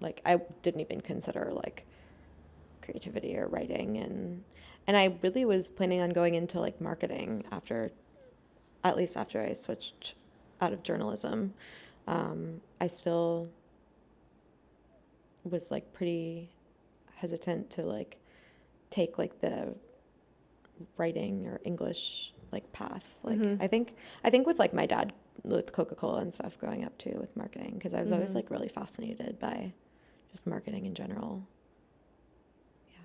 like I didn't even consider like creativity or writing, and I really was planning on going into like marketing at least after I switched out of journalism. I still was like pretty hesitant to like take like the writing or English like path. Like I think with like my dad with Coca-Cola and stuff growing up too with marketing, because I was always like really fascinated by just marketing in general. Yeah.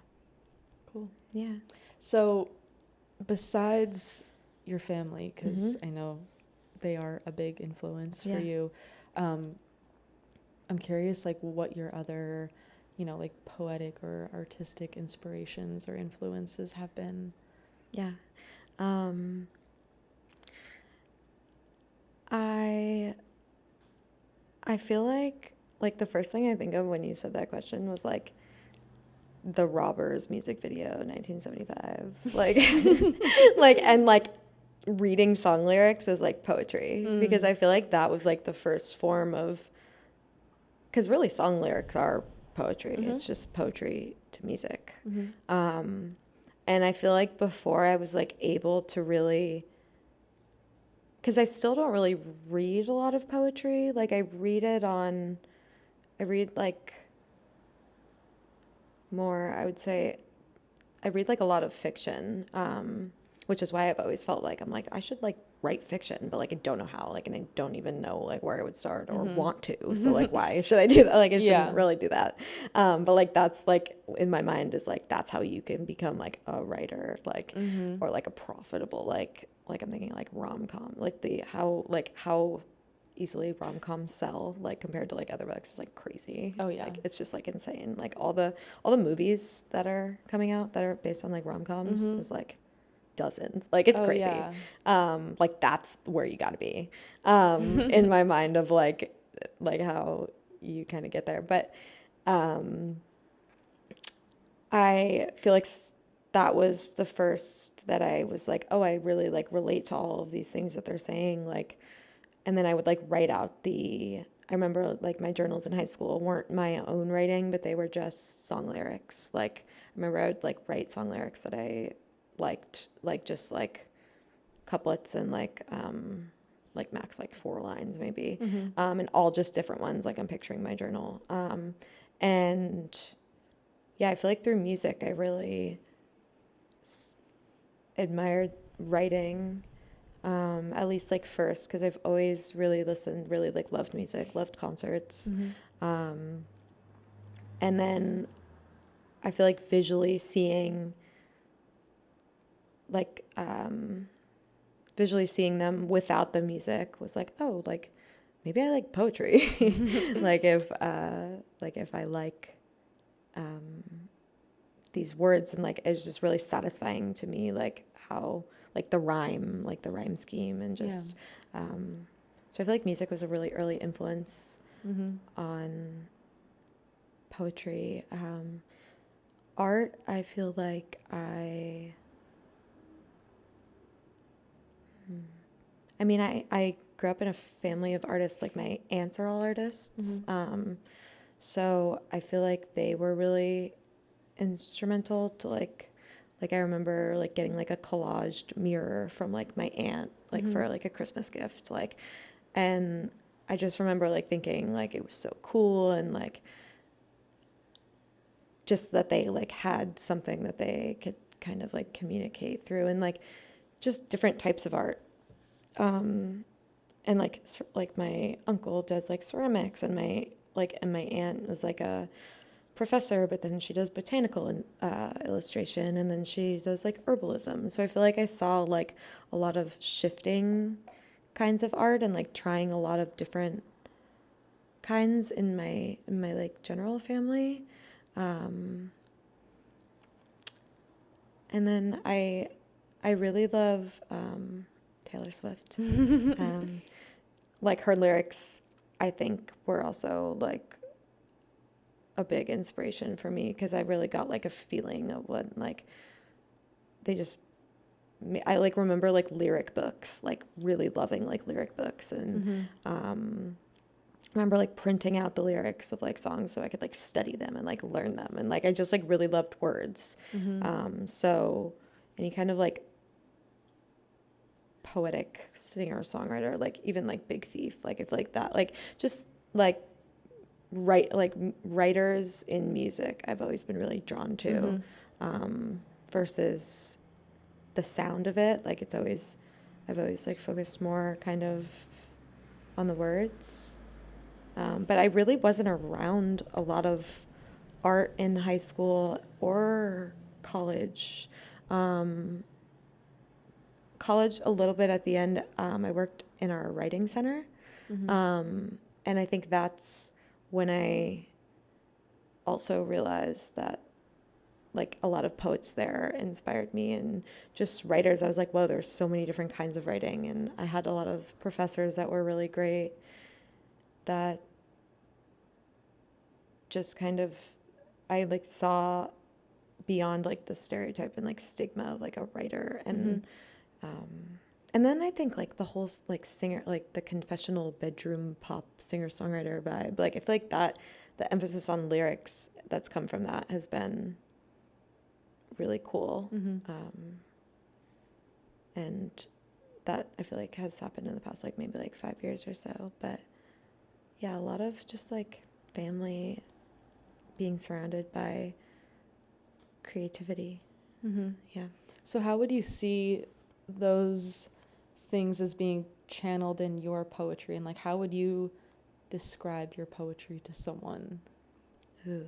Cool. Yeah. So besides your family, because I know they are a big influence for you, I'm curious like what your other, like poetic or artistic inspirations or influences have been. Yeah. I feel like the first thing I think of when you said that question was like the Robbers music video, 1975. Like and like reading song lyrics is like poetry, because I feel like that was like the first form of, because really song lyrics are poetry. It's just poetry to music. And I feel like before I was like able to really, because I still don't really read a lot of poetry. Like I read like more, I would say, I read like a lot of fiction, which is why I've always felt like I'm like, I should like write fiction, but like I don't know how, like, and I don't even know like where I would start or want to. So like, why should I do that? Like I shouldn't really do that. But like that's like in my mind is like that's how you can become like a writer, like or like a profitable like I'm thinking like rom-com, like how easily rom-coms sell like compared to like other books is like crazy. Oh yeah, like it's just like insane. Like all the movies that are coming out that are based on like rom-coms is like dozens. Like it's crazy. Yeah. Like that's where you got to be in my mind of like how you kind of get there. But I feel like that was the first that I was like, oh, I really like relate to all of these things that they're saying, like. And then I would like write out I remember like my journals in high school weren't my own writing, but they were just song lyrics. Like I remember I would like write song lyrics that I liked, like just like couplets and like max like 4 lines maybe, and all just different ones. Like I'm picturing my journal, and yeah, I feel like through music I really admired writing. at least like first, because I've always really listened, really like loved music, loved concerts. And then I feel like like visually seeing them without the music was like, oh, like maybe I like poetry. like if I like these words, and like it's just really satisfying to me, like how like the rhyme scheme, and just so I feel like music was a really early influence on poetry. Art, I feel like I grew up in a family of artists. Like my aunts are all artists. So I feel like they were really instrumental to like I remember like getting like a collaged mirror from like my aunt, like for like a Christmas gift, like, and I just remember like thinking like it was so cool, and like just that they like had something that they could kind of like communicate through, and like just different types of art. And like my uncle does like ceramics, and my aunt was like a professor, but then she does botanical illustration, and then she does like herbalism. So I feel like I saw like a lot of shifting kinds of art, and like trying a lot of different kinds in my like general family. And then I really love Taylor Swift. Like her lyrics, I think, were also like a big inspiration for me, because I really got like a feeling of what like they just I like remember like lyric books, like really loving like lyric books, and remember like printing out the lyrics of like songs so I could like study them and like learn them, and like I just like really loved words. So any kind of like poetic singer-songwriter, like even like Big Thief, like if like that, like just like writers in music I've always been really drawn to, versus the sound of it. Like I've always like focused more kind of on the words. But I really wasn't around a lot of art in high school or college. College a little bit at the end. I worked in our writing center. And I think that's when I also realized that like a lot of poets there inspired me, and just writers. I was like, whoa, there's so many different kinds of writing. And I had a lot of professors that were really great, that just kind of, I like saw beyond like the stereotype and like stigma of like a writer. And then I think like the whole like singer, like the confessional bedroom pop singer-songwriter vibe, like I feel like that the emphasis on lyrics that's come from that has been really cool. And that I feel like has happened in the past like maybe like 5 years or so. But yeah, a lot of just like family, being surrounded by creativity. Yeah. So how would you see those things as being channeled in your poetry, and like how would you describe your poetry to someone? Ooh.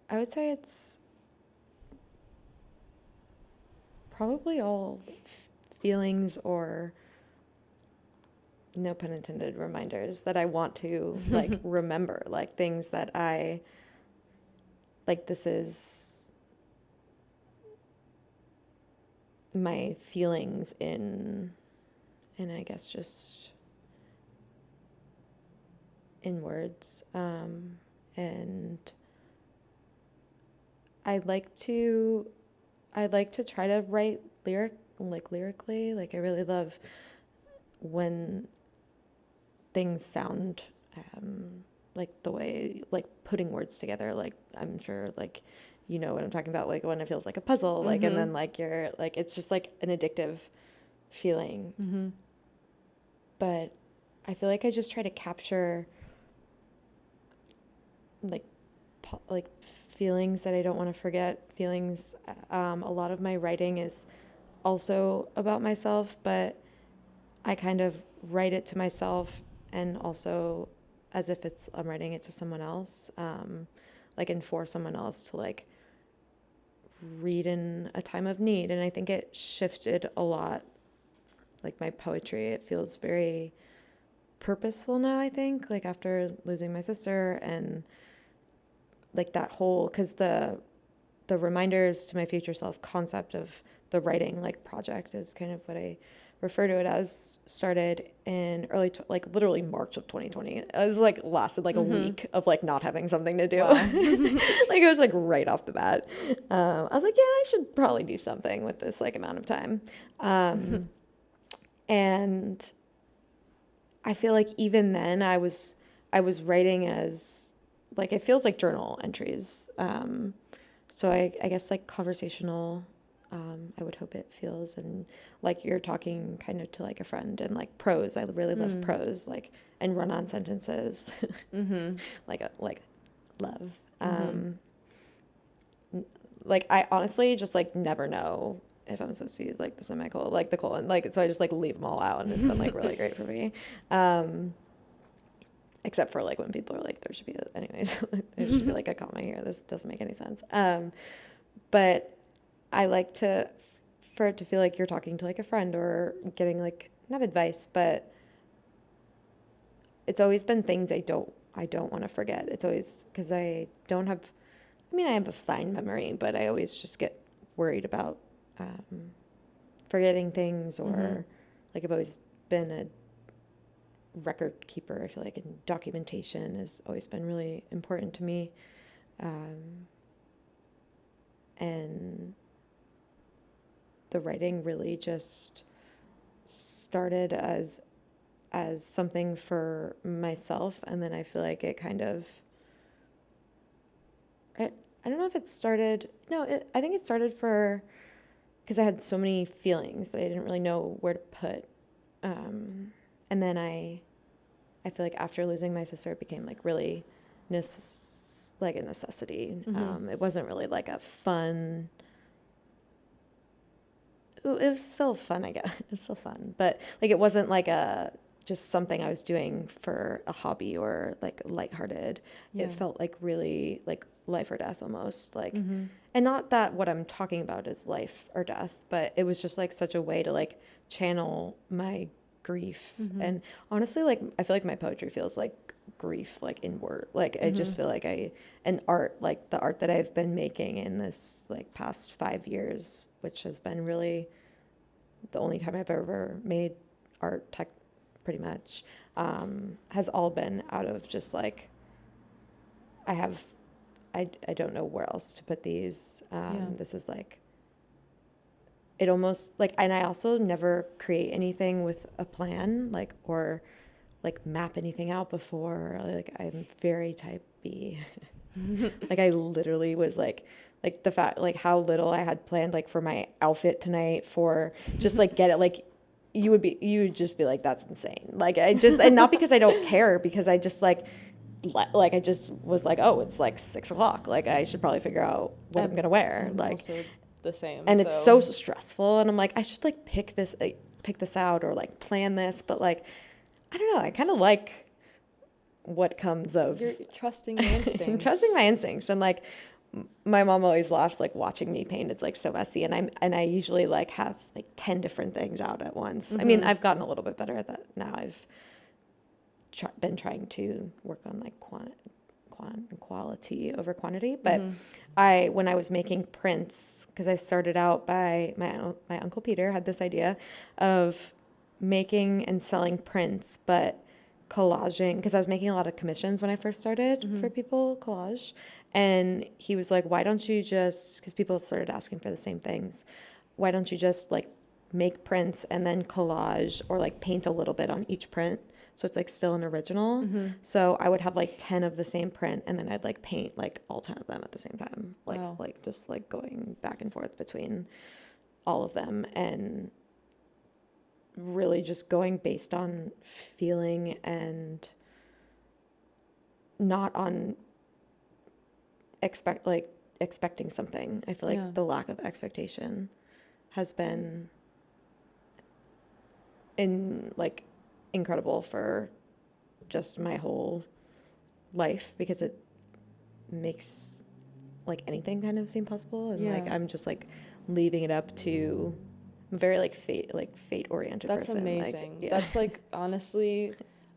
I would say it's probably all feelings, or no pun intended, reminders that I want to like remember, like things that I like, this is my feelings in I guess just in words. And I like to try to write lyrically. Like I really love when things sound like the way, like putting words together. Like I'm sure like you know what I'm talking about, like when it feels like a puzzle, like and then like you're like it's just like an addictive feeling. But I feel like I just try to capture like feelings that I don't want to forget. Feelings, a lot of my writing is also about myself, but I kind of write it to myself and also as if I'm writing it to someone else, like, and for someone else to like read in a time of need. And I think it shifted a lot, like my poetry. It feels very purposeful now, I think, like after losing my sister, and like that whole, because the reminders to my future self concept of the writing like project is kind of what I refer to it as, started in like literally March of 2020. It was like lasted like a week of like not having something to do. Wow. Like it was like right off the bat. I was like, yeah, I should probably do something with this like amount of time. And I feel like even then I was writing as like, it feels like journal entries. So I guess like conversational, I would hope it feels, and like you're talking kind of to like a friend, and like prose. I really love prose, like, and run-on sentences, like love. Like I honestly just like never know if I'm supposed to use like the semicolon, like the colon, like, so I just like leave them all out, and it's been like really great for me. Except for like when people are like, there should be anyways, there should be like a comma here. This doesn't make any sense. But I like for it to feel like you're talking to like a friend or getting like, not advice, but it's always been things I don't want to forget. It's always, because I have a fine memory, but I always just get worried about forgetting things, or like I've always been a record keeper. I feel like, and documentation has always been really important to me. And the writing really just started as something for myself, and then I feel like it kind of, I don't know if it started, I think it started because I had so many feelings that I didn't really know where to put, and then I feel like after losing my sister, it became like really like a necessity. It wasn't really like a fun, it was still fun, I guess. It's still fun, but like it wasn't like just something I was doing for a hobby or like lighthearted. Yeah. It felt like really like life or death almost, like, and not that what I'm talking about is life or death, but it was just like such a way to like channel my grief. And honestly, like I feel like my poetry feels like grief, like in word. Like I just feel like and art, like the art that I've been making in this like past 5 years, which has been really the only time I've ever made art, pretty much, has all been out of just like, I don't know where else to put these. This is like, it almost like, and I also never create anything with a plan, like, or like map anything out before. Like I'm very type B. Like I literally was like the fact, like how little I had planned, like for my outfit tonight, for just like get it, like you would just be like, that's insane. Like I just, and not because I don't care, because I just like I just was like, oh, it's like 6:00. Like I should probably figure out what I'm gonna wear. I'm like also the same. And it's so stressful, and I'm like, I should like pick this out or like plan this, but like I don't know, I kind of like what comes of, you're trusting your instincts. Trusting my instincts. And like my mom always laughs, like watching me paint, it's like so messy, and I usually like have like 10 different things out at once. I mean, I've gotten a little bit better at that now. I've been trying to work on like quality over quantity, but when I was making prints, because I started out by my uncle Peter had this idea of making and selling prints, but collaging, because I was making a lot of commissions when I first started for people, collage, and he was like, why don't you just, because people started asking for the same things, why don't you just like make prints and then collage, or like paint a little bit on each print, so it's like still an original. So I would have like 10 of the same print, and then I'd like paint like all 10 of them at the same time, like wow. Like just like going back and forth between all of them, and really just going based on feeling and not on expecting something. I feel like the lack of expectation has been incredible for just my whole life, because it makes like anything kind of seem possible, and like I'm just like leaving it up to, I'm a very fate oriented person. That's amazing. That's like honestly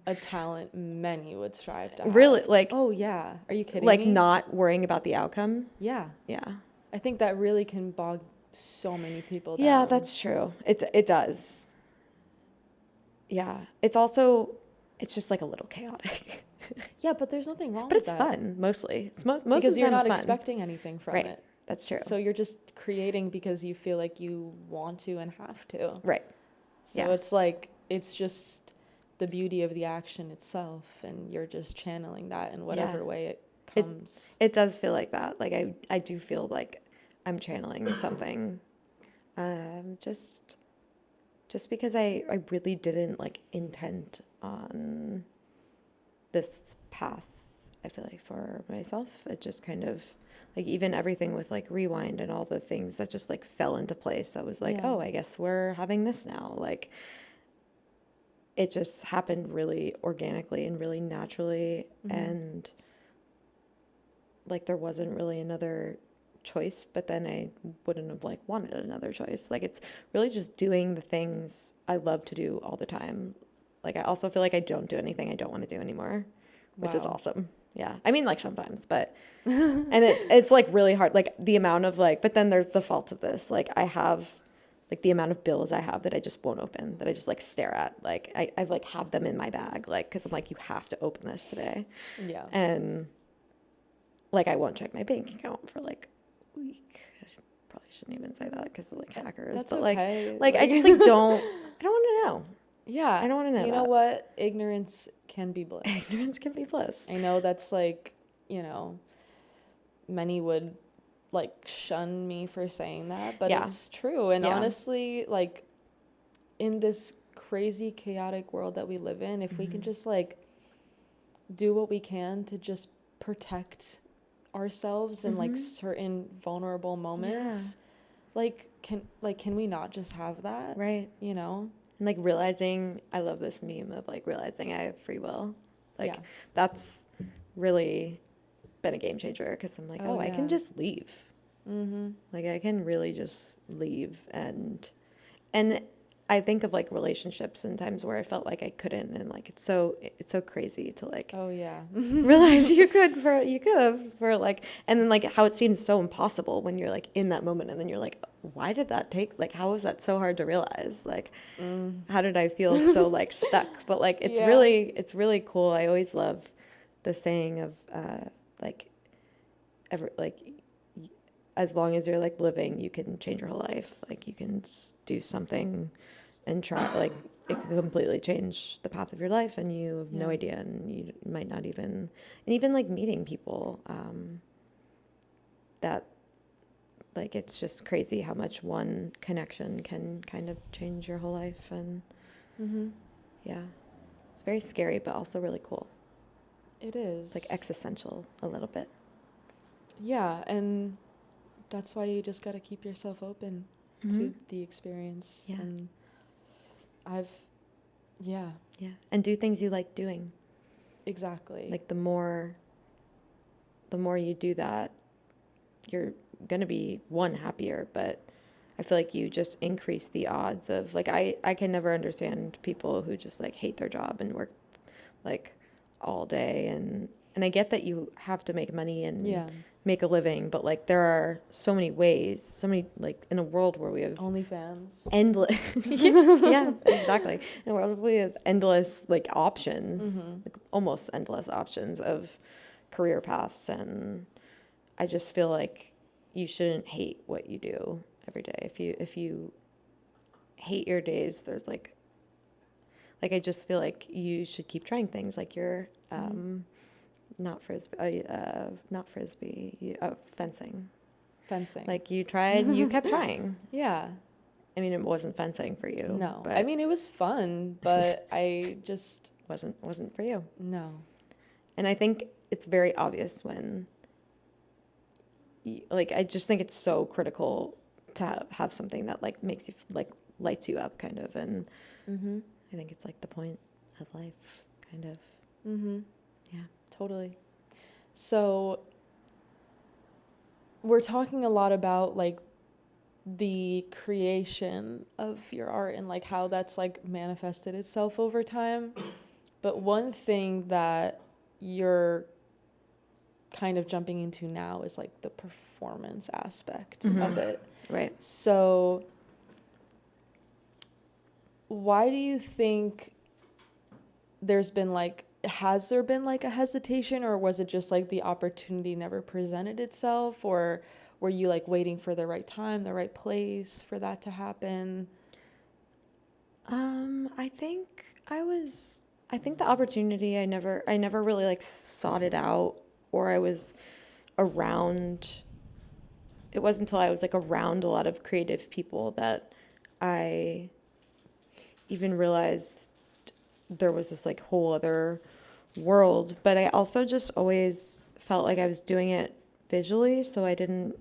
a talent many would strive to have. Really, oh yeah, are you kidding me? Not worrying about the outcome. Yeah Yeah, I think that really can bog so many people down. Yeah, that's true. It does. Yeah, it's just like a little chaotic. Yeah, but there's nothing wrong but with it's that. fun mostly. It's most because of the you're time not it's fun. expecting anything from Right. it. That's true. So you're just creating because you feel like you want to and have to. Right. So it's like, it's just the beauty of the action itself, and you're just channeling that in whatever way it comes. It does feel like that. Like I do feel like I'm channeling something. Just because I really didn't intend on this path, I feel like, for myself. It just kind of even everything with Rewind and all the things that just fell into place. I was oh, I guess we're having this now. It just happened really organically and really naturally. And there wasn't really another choice, but then I wouldn't have wanted another choice. It's really just doing the things I love to do all the time. I also feel like I don't do anything I don't want to do anymore, which is awesome. Yeah. I mean, sometimes, but, and it's really hard. The amount of but then there's the fault of this. I have the amount of bills I have that I just won't open, that I just stare at. I have them in my bag, cause I'm you have to open this today. Yeah. And I won't check my bank account for week. I probably shouldn't even say that because of hackers. That's but okay. I just don't. I don't want to know. Yeah. I don't want to know. You know what? Ignorance can be bliss. Ignorance can be bliss. I know that's many would shun me for saying that, but it's true. And honestly, in this crazy chaotic world that we live in, if we can just do what we can to just protect ourselves in certain vulnerable moments, can we not just have that? Right. And realizing, I love this meme of realizing I have free will. That's really been a game changer, because I'm I can just leave. I can really just leave. And I think of relationships and times where I felt I couldn't, and it's so crazy to realize you could have for and then how it seems so impossible when you're in that moment, and then you're why did that take how was that so hard to realize? How did I feel so stuck? But it's really cool. I always love the saying of as long as you're living, you can change your whole life. You can do something and try, it can completely change the path of your life, and you have no idea, and you might not even, and even meeting people, that it's just crazy how much one connection can kind of change your whole life. And yeah, it's very scary, but also really cool. It is existential a little bit. Yeah. And that's why you just got to keep yourself open to the experience. Yeah. And Yeah. And do things you like doing. Exactly. The more you do that, you're going to be happier, but I feel you just increase the odds of I can never understand people who just hate their job and work all day, and I get that you have to make money and make a living, but there are so many ways, so many in a world where we have OnlyFans, endless yeah, exactly, in a world where we have endless options, almost endless options of career paths, and I just feel you shouldn't hate what you do every day. If you hate your days, there's I just feel you should keep trying things, you're not frisbee, fencing. You tried, you kept trying. Yeah. I mean, it wasn't fencing for you. No. But I mean, it was fun, but I just wasn't for you. No. And I think it's very obvious when like, I just think it's so critical to have something that like makes you like lights you up kind of. And I think it's like the point of life kind of. Yeah, totally. So we're talking a lot about like the creation of your art and like how that's like manifested itself over time. But one thing that you're kind of jumping into now is like the performance aspect of it. Right. So why do you think has there been like a hesitation, or was it just like the opportunity never presented itself, or were you like waiting for the right time, the right place for that to happen? I think the opportunity, I never really like sought it out, or I was around, it wasn't until I was like around a lot of creative people that I even realized there was this like whole other world. But I also just always felt like I was doing it visually, so I didn't,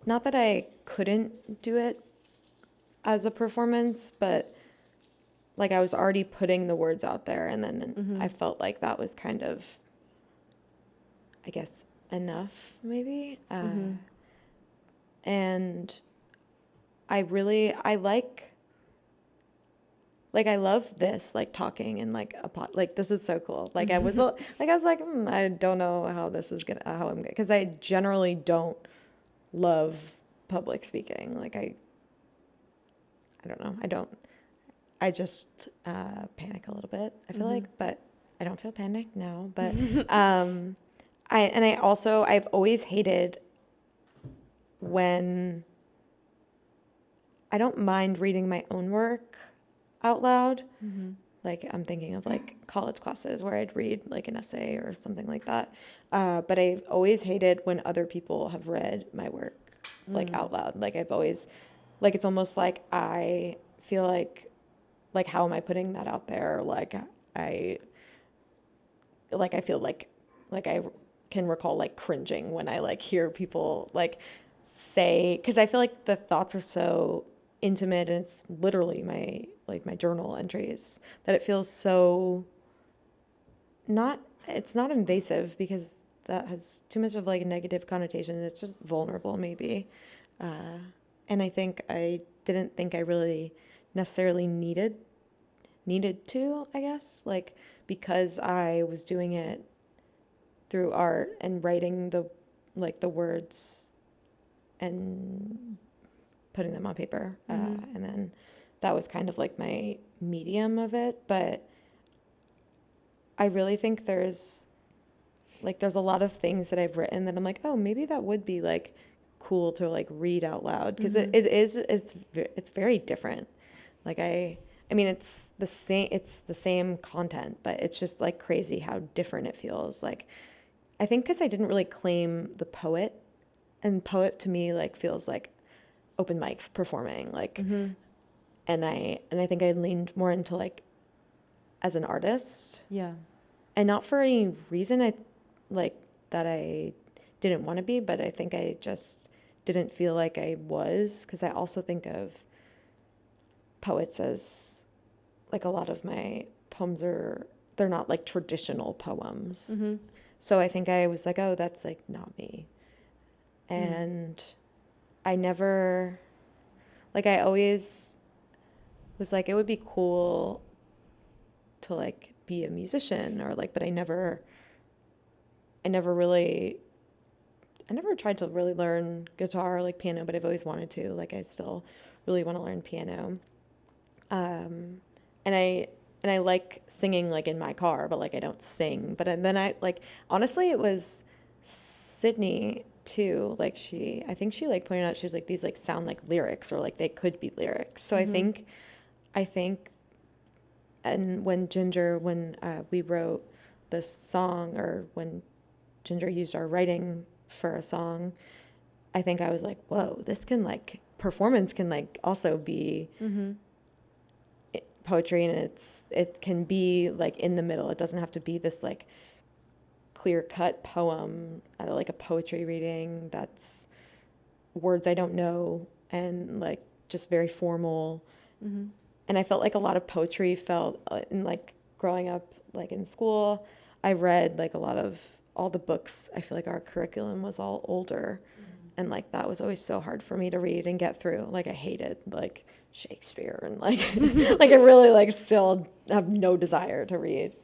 not that I couldn't do it as a performance, but like I was already putting the words out there, and then I felt like that was kind of, I guess, enough maybe. And I love this, like talking and like like this is so cool. Like I was like, I don't know how I'm gonna, because I generally don't love public speaking. Like I don't know. I just panic a little bit, I feel like, but I don't feel panicked now. But I've always hated when I don't mind reading my own work out loud. Like I'm thinking of like college classes where I'd read like an essay or something like that. But I've always hated when other people have read my work like out loud. Like I've always, like it's almost like I feel like how am I putting that out there? I feel like I can recall like cringing when I like hear people like say, because I feel like the thoughts are so intimate, and it's literally my journal entries, that it feels so it's not invasive, because that has too much of like a negative connotation. It's just vulnerable maybe. And I didn't think I really necessarily needed to, I guess, like, because I was doing it through art and writing the words and putting them on paper. And then that was kind of like my medium of it. But I really think there's a lot of things that I've written that I'm like, oh, maybe that would be like cool to like read out loud, because it's very different. Like I mean, it's the same content, but it's just like crazy how different it feels. Like, I think because I didn't really claim the poet, and poet to me like feels like open mics performing, like, and I think I leaned more into like as an artist. Yeah. And not for any reason I didn't want to be, but I think I just didn't feel like I was, because I also think of poets as like a lot of my poems they're not like traditional poems. So I think I was like, oh, that's like not me. And I never, like, I always was like, it would be cool to like be a musician, or like, but I never tried to really learn guitar or like piano, but I've always wanted to. Like, I still really want to learn piano. And I like singing like in my car, but like I don't sing. But then I like, honestly, it was Sydney too. Like I think she like pointed out, she was like, these like sound like lyrics, or like they could be lyrics. So I think, and when we wrote this song, or when Ginger used our writing for a song, I think I was like, whoa, this can like, performance can like also be poetry, and it can be like in the middle. It doesn't have to be this like clear-cut poem, like a poetry reading that's words I don't know and like just very formal. Mm-hmm. And I felt like a lot of poetry felt in like growing up like in school, I read like a lot of all the books. I feel like our curriculum was all older. And like that was always so hard for me to read and get through. Like I hated like Shakespeare and like like I really like still have no desire to read.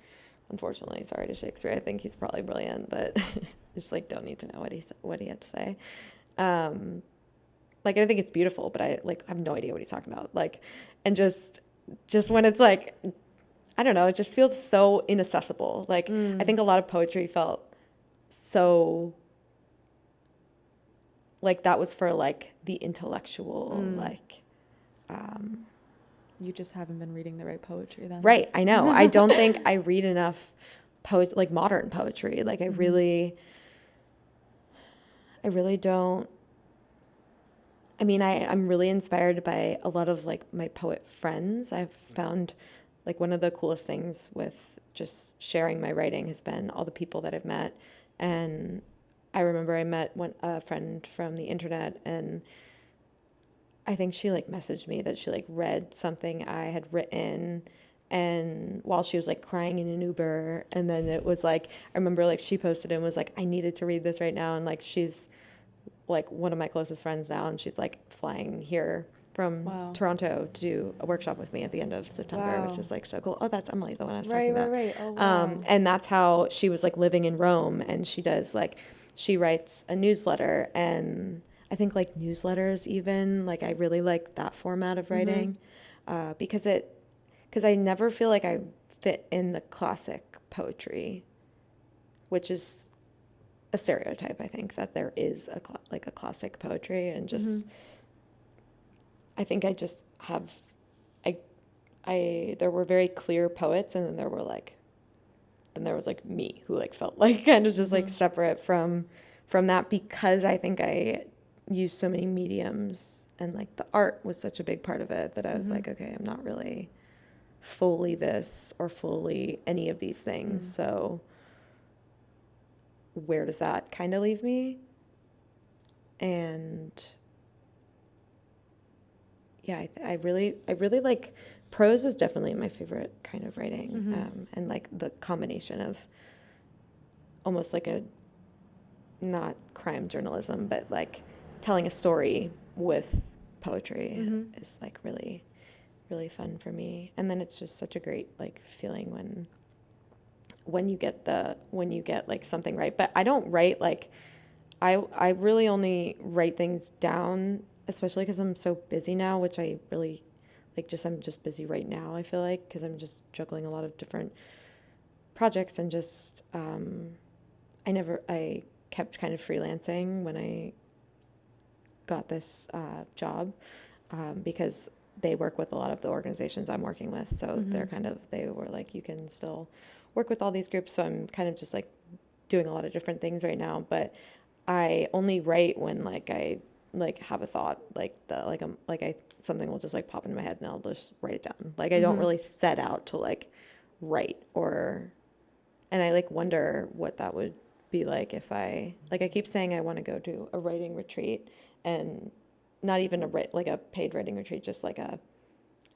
Unfortunately, sorry to Shakespeare. I think he's probably brilliant, but just like don't need to know what he had to say. Like I think it's beautiful, but I like have no idea what he's talking about. Like, and just when it's like, I don't know, it just feels so inaccessible. Like I think a lot of poetry felt so like that was for like the intellectual, like You just haven't been reading the right poetry then. right. I know. I don't think I read enough like modern poetry. Like I really don't. I mean, I'm really inspired by a lot of like my poet friends. I've found like one of the coolest things with just sharing my writing has been all the people that I've met. And I remember I met a friend from the internet, and I think she like messaged me that she like read something I had written, and while she was like crying in an Uber, and then it was like I remember like she posted and was like, I needed to read this right now, and like she's like one of my closest friends now, and she's like flying here from Toronto to do a workshop with me at the end of September, which is like so cool. Oh, that's Emily, the one I was talking about. Right. Oh, wow. And that's how she was like living in Rome, and she writes a newsletter, and I think like newsletters even, like I really like that format of writing because I never feel like I fit in the classic poetry, which is a stereotype. I think that there is a classic poetry, and just I think I just have I there were very clear poets, and then there was like me who like felt like kind of just like separate from that, because I think I used so many mediums, and like the art was such a big part of it that I was like, okay, I'm not really fully this or fully any of these things. So where does that kind of leave me? And yeah, I really like prose is definitely my favorite kind of writing. And like the combination of almost like a not crime journalism, but like telling a story with poetry is like really, really fun for me. And then it's just such a great like feeling when you get like something right. But I don't write like I really only write things down, especially because I'm so busy now, which I really like. I'm just busy right now, I feel like, because I'm just juggling a lot of different projects, and just I kept kind of freelancing when I got this job, because they work with a lot of the organizations I'm working with. So they were like, you can still work with all these groups. So I'm kind of just like doing a lot of different things right now, but I only write when like I like have a thought, like something will just like pop into my head and I'll just write it down. Like I don't really set out to like write, and I like wonder what that would be like if I keep saying I want to go to a writing retreat, and not even a paid writing retreat, just like a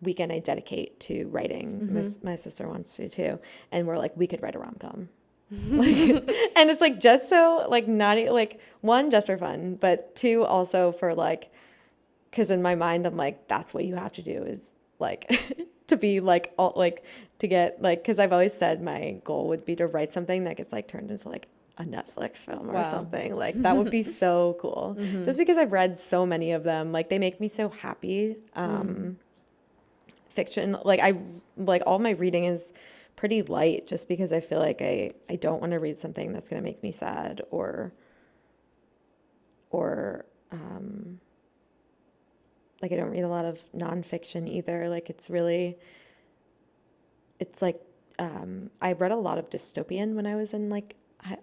weekend I dedicate to writing. My sister wants to too, and we're like, we could write a rom-com. Like, and it's like just so like not like one, just for fun, but two, also for like, because in my mind I'm like, that's what you have to do is like to be like all like to get like, because I've always said my goal would be to write something that gets like turned into like a Netflix film or something. Like that would be so cool. Just because I've read so many of them, like they make me so happy. Fiction, like I like all my reading is pretty light, just because I feel like I don't want to read something that's going to make me sad or like I don't read a lot of nonfiction either. Like it's like I read a lot of dystopian when I was in like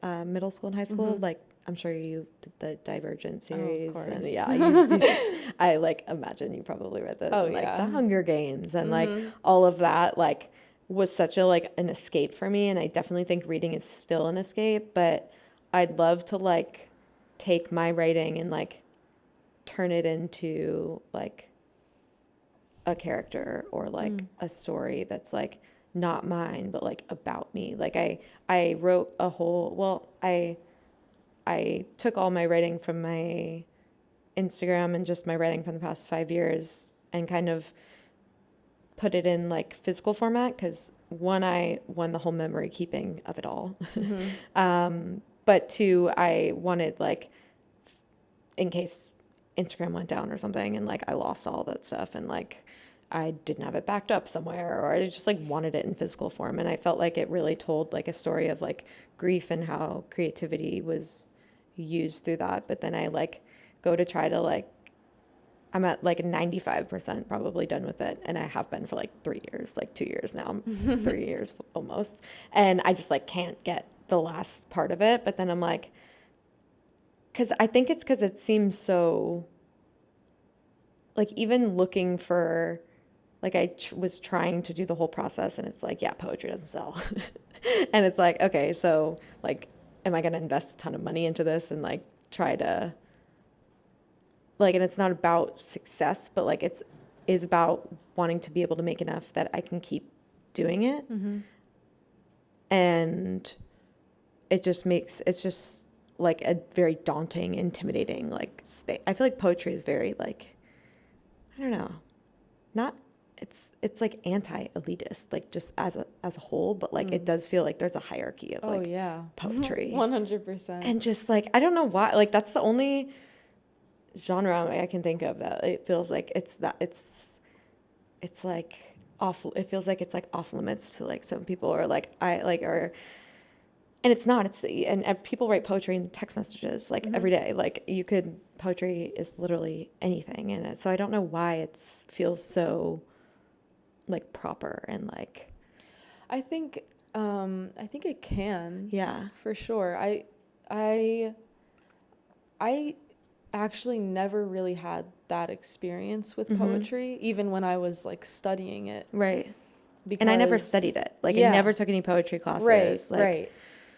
middle school and high school. Like I'm sure you did the Divergent series. Oh, of course. And yeah, I like imagine you probably read those. Oh, and, like yeah. the Hunger Games and like all of that. Like was such a like an escape for me, and I definitely think reading is still an escape, but I'd love to like take my writing and like turn it into like a character or like a story that's like not mine but like about me. Like I wrote a whole, well, I took all my writing from my Instagram and just my writing from the past 5 years and kind of put it in like physical format because one, I won the whole memory keeping of it all. But two, I wanted like in case Instagram went down or something and like I lost all that stuff and like I didn't have it backed up somewhere, or I just like wanted it in physical form. And I felt like it really told like a story of like grief and how creativity was used through that. But then I like go to try to like, I'm at like 95% probably done with it. And I have been for like 3 years, like 2 years now, 3 years almost. And I just like can't get the last part of it. But then I'm like, because I think it's because it seems so, like even looking for, like I was trying to do the whole process and it's like, yeah, poetry doesn't sell. And it's like, okay, so like, am I going to invest a ton of money into this and like try to, like, and it's not about success, but like is about wanting to be able to make enough that I can keep doing it. And it's just like a very daunting, intimidating, like space. I feel like poetry is very like, I don't know, not, it's like anti-elitist, like just as a whole, but like it does feel like there's a hierarchy of like poetry. 100%. And just like, I don't know why, like that's the only genre I can think of that it feels like it's like off, it feels like it's like off limits to like some people, or like I like, or, and it's not, it's the, and people write poetry in text messages like every day. Like you could, poetry is literally anything in it. So I don't know why it's feels so like proper and like. I think it can. Yeah. For sure. I actually never really had that experience with poetry, even when I was like studying it. Right. Because, and I never studied it. Like I never took any poetry classes. Right. Like, right.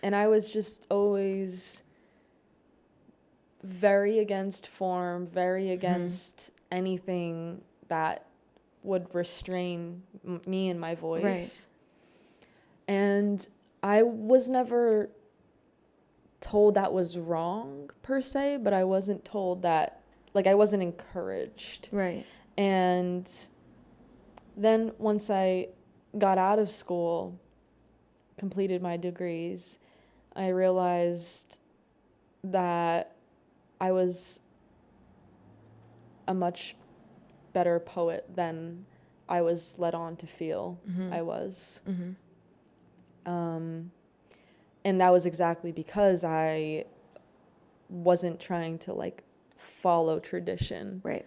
And I was just always very against form, very against anything that would restrain me and my voice. Right. And I was never told that was wrong per se, but I wasn't told that, like I wasn't encouraged. Right. And then once I got out of school, completed my degrees, I realized that I was a much better poet than I was led on to feel I was. And that was exactly because I wasn't trying to like follow tradition. Right.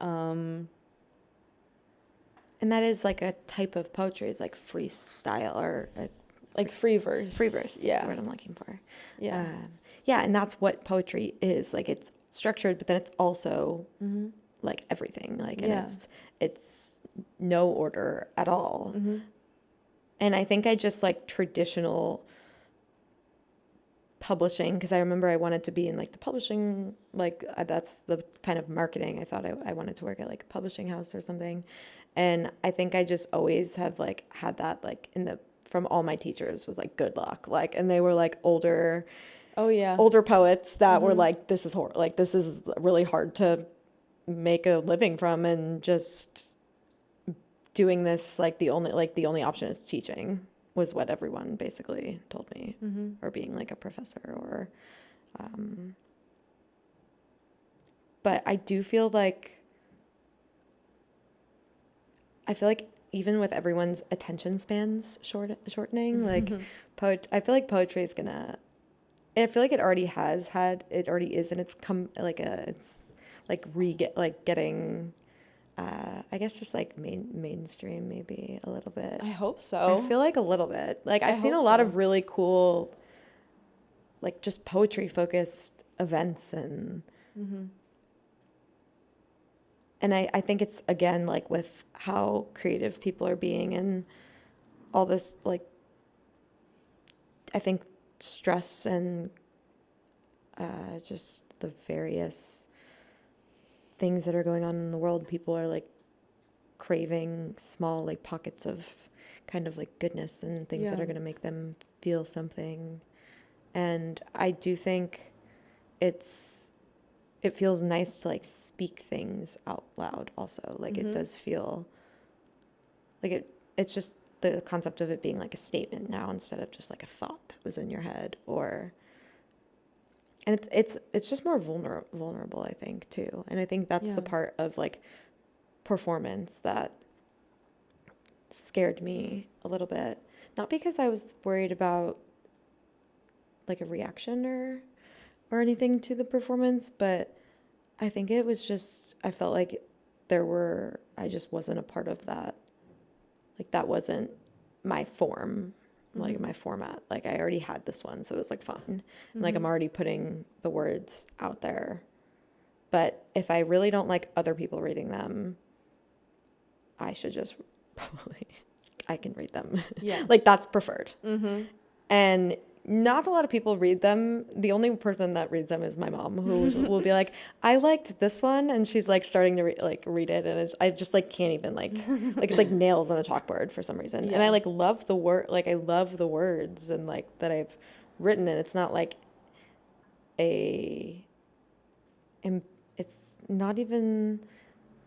And that is like a type of poetry. It's like freestyle or like free verse. Free verse. Yeah. That's the word I'm looking for. Yeah. Yeah. And that's what poetry is. Like it's structured, but then it's also like everything. Like, and it's no order at all. And I think I just like traditional publishing, because I remember I wanted to be in like the publishing, like that's the kind of marketing. I thought I wanted to work at like a publishing house or something. And I think I just always have like had that like from all my teachers was like good luck. Like, and they were like older poets that were like, this is like, this is really hard to make a living from, and just doing this, like the only option is teaching, was what everyone basically told me, or being like a professor, or, but I do feel like, even with everyone's attention spans shortening, like I feel like poetry is gonna, I feel like it already is, and it's getting, I guess just like mainstream maybe a little bit. I hope so. I feel like a little bit. Like I've seen a lot of really cool, like just poetry focused events, and and I think it's again like with how creative people are being, and all this, like, I think stress and just the various things that are going on in the world, people are like craving small like pockets of kind of like goodness and things that are going to make them feel something. And I do think it feels nice to like speak things out loud also. Like it does feel like it's just the concept of it being like a statement now instead of just like a thought that was in your head. And it's just more vulnerable, I think, too. And I think that's the part of like performance that scared me a little bit. Not because I was worried about like a reaction or anything to the performance, but I think it was just, I felt like I just wasn't a part of that. Like that wasn't my form, like my format. Like I already had this one, so it was like fun. And like I'm already putting the words out there. But if I really don't like other people reading them, I should just probably, I can read them. Yeah. Like that's preferred. And not a lot of people read them. The only person that reads them is my mom, who will be like, I liked this one. And she's like starting to read it. And I just like can't even like it's like nails on a chalkboard for some reason. Yeah. And I like love the word, like I love the words and like that I've written. And it's not like it's not even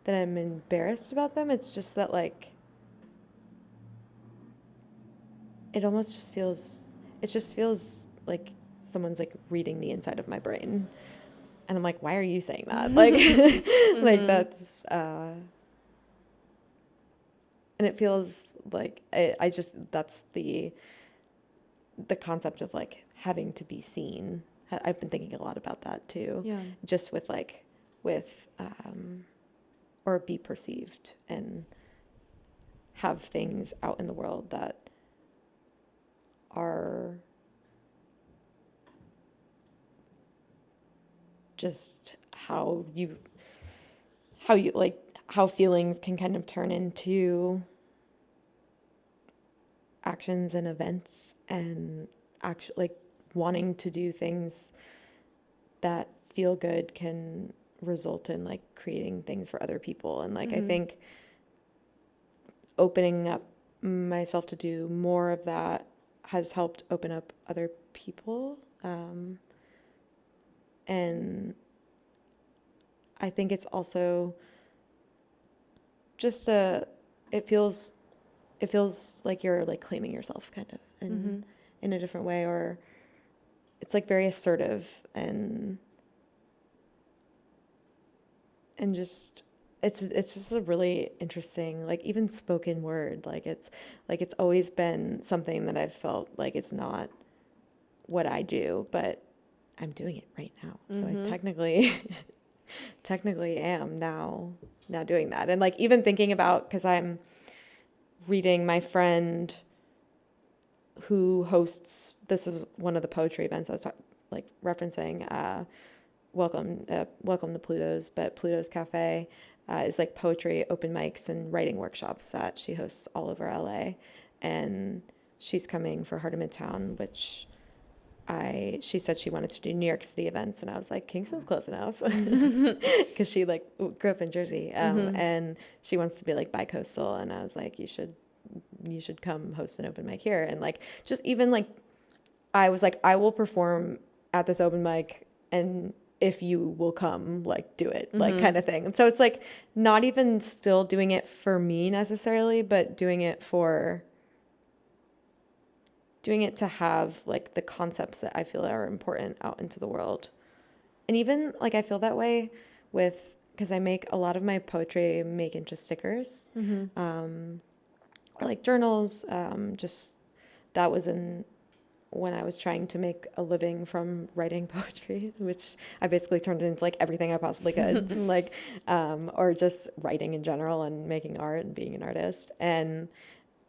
that I'm embarrassed about them. It's just that like, it just feels like someone's like reading the inside of my brain. And I'm like, why are you saying that? Like, like that's, and it feels like, I just, that's the concept of like having to be seen. I've been thinking a lot about that too. Yeah. Just with or be perceived and have things out in the world that are just how feelings can kind of turn into actions and events, and actually like wanting to do things that feel good can result in like creating things for other people. And like I think opening up myself to do more of that has helped open up other people. And I think it's also just it feels like you're like claiming yourself kind of in a different way, or it's like very assertive and just it's just a really interesting, like even spoken word, like it's always been something that I've felt like it's not what I do, but I'm doing it right now. So I technically am now doing that. And like even thinking about, because I'm reading my friend who hosts, this is one of the poetry events I was referencing, welcome to Pluto's, but Pluto's Cafe is like poetry open mics and writing workshops that she hosts all over LA. And she's coming for Heart of Midtown, which she said she wanted to do New York City events, and I was like, Kingston's close enough, because she like grew up in Jersey, and she wants to be like bi-coastal, and I was like, you should come host an open mic here. And like just even like I was like, I will perform at this open mic, and if you will come, like do it, like kind of thing. And so it's like not even still doing it for me necessarily, but doing it to have like the concepts that I feel are important out into the world. And even like I feel that way because I make a lot of my poetry make into stickers, or like journals. Just that was when I was trying to make a living from writing poetry, which I basically turned it into like everything I possibly could, like, or just writing in general and making art and being an artist. And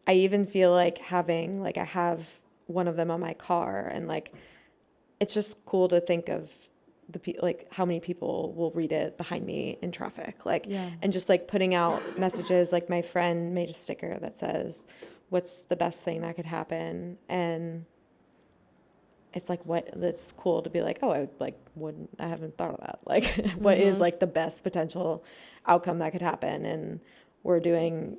I even feel like I have one of them on my car, and like it's just cool to think of like how many people will read it behind me in traffic, like, and just like putting out messages. Like my friend made a sticker that says, what's the best thing that could happen. And it's like, it's cool to be like, oh, I haven't thought of that. Like, what is like the best potential outcome that could happen? And we're doing,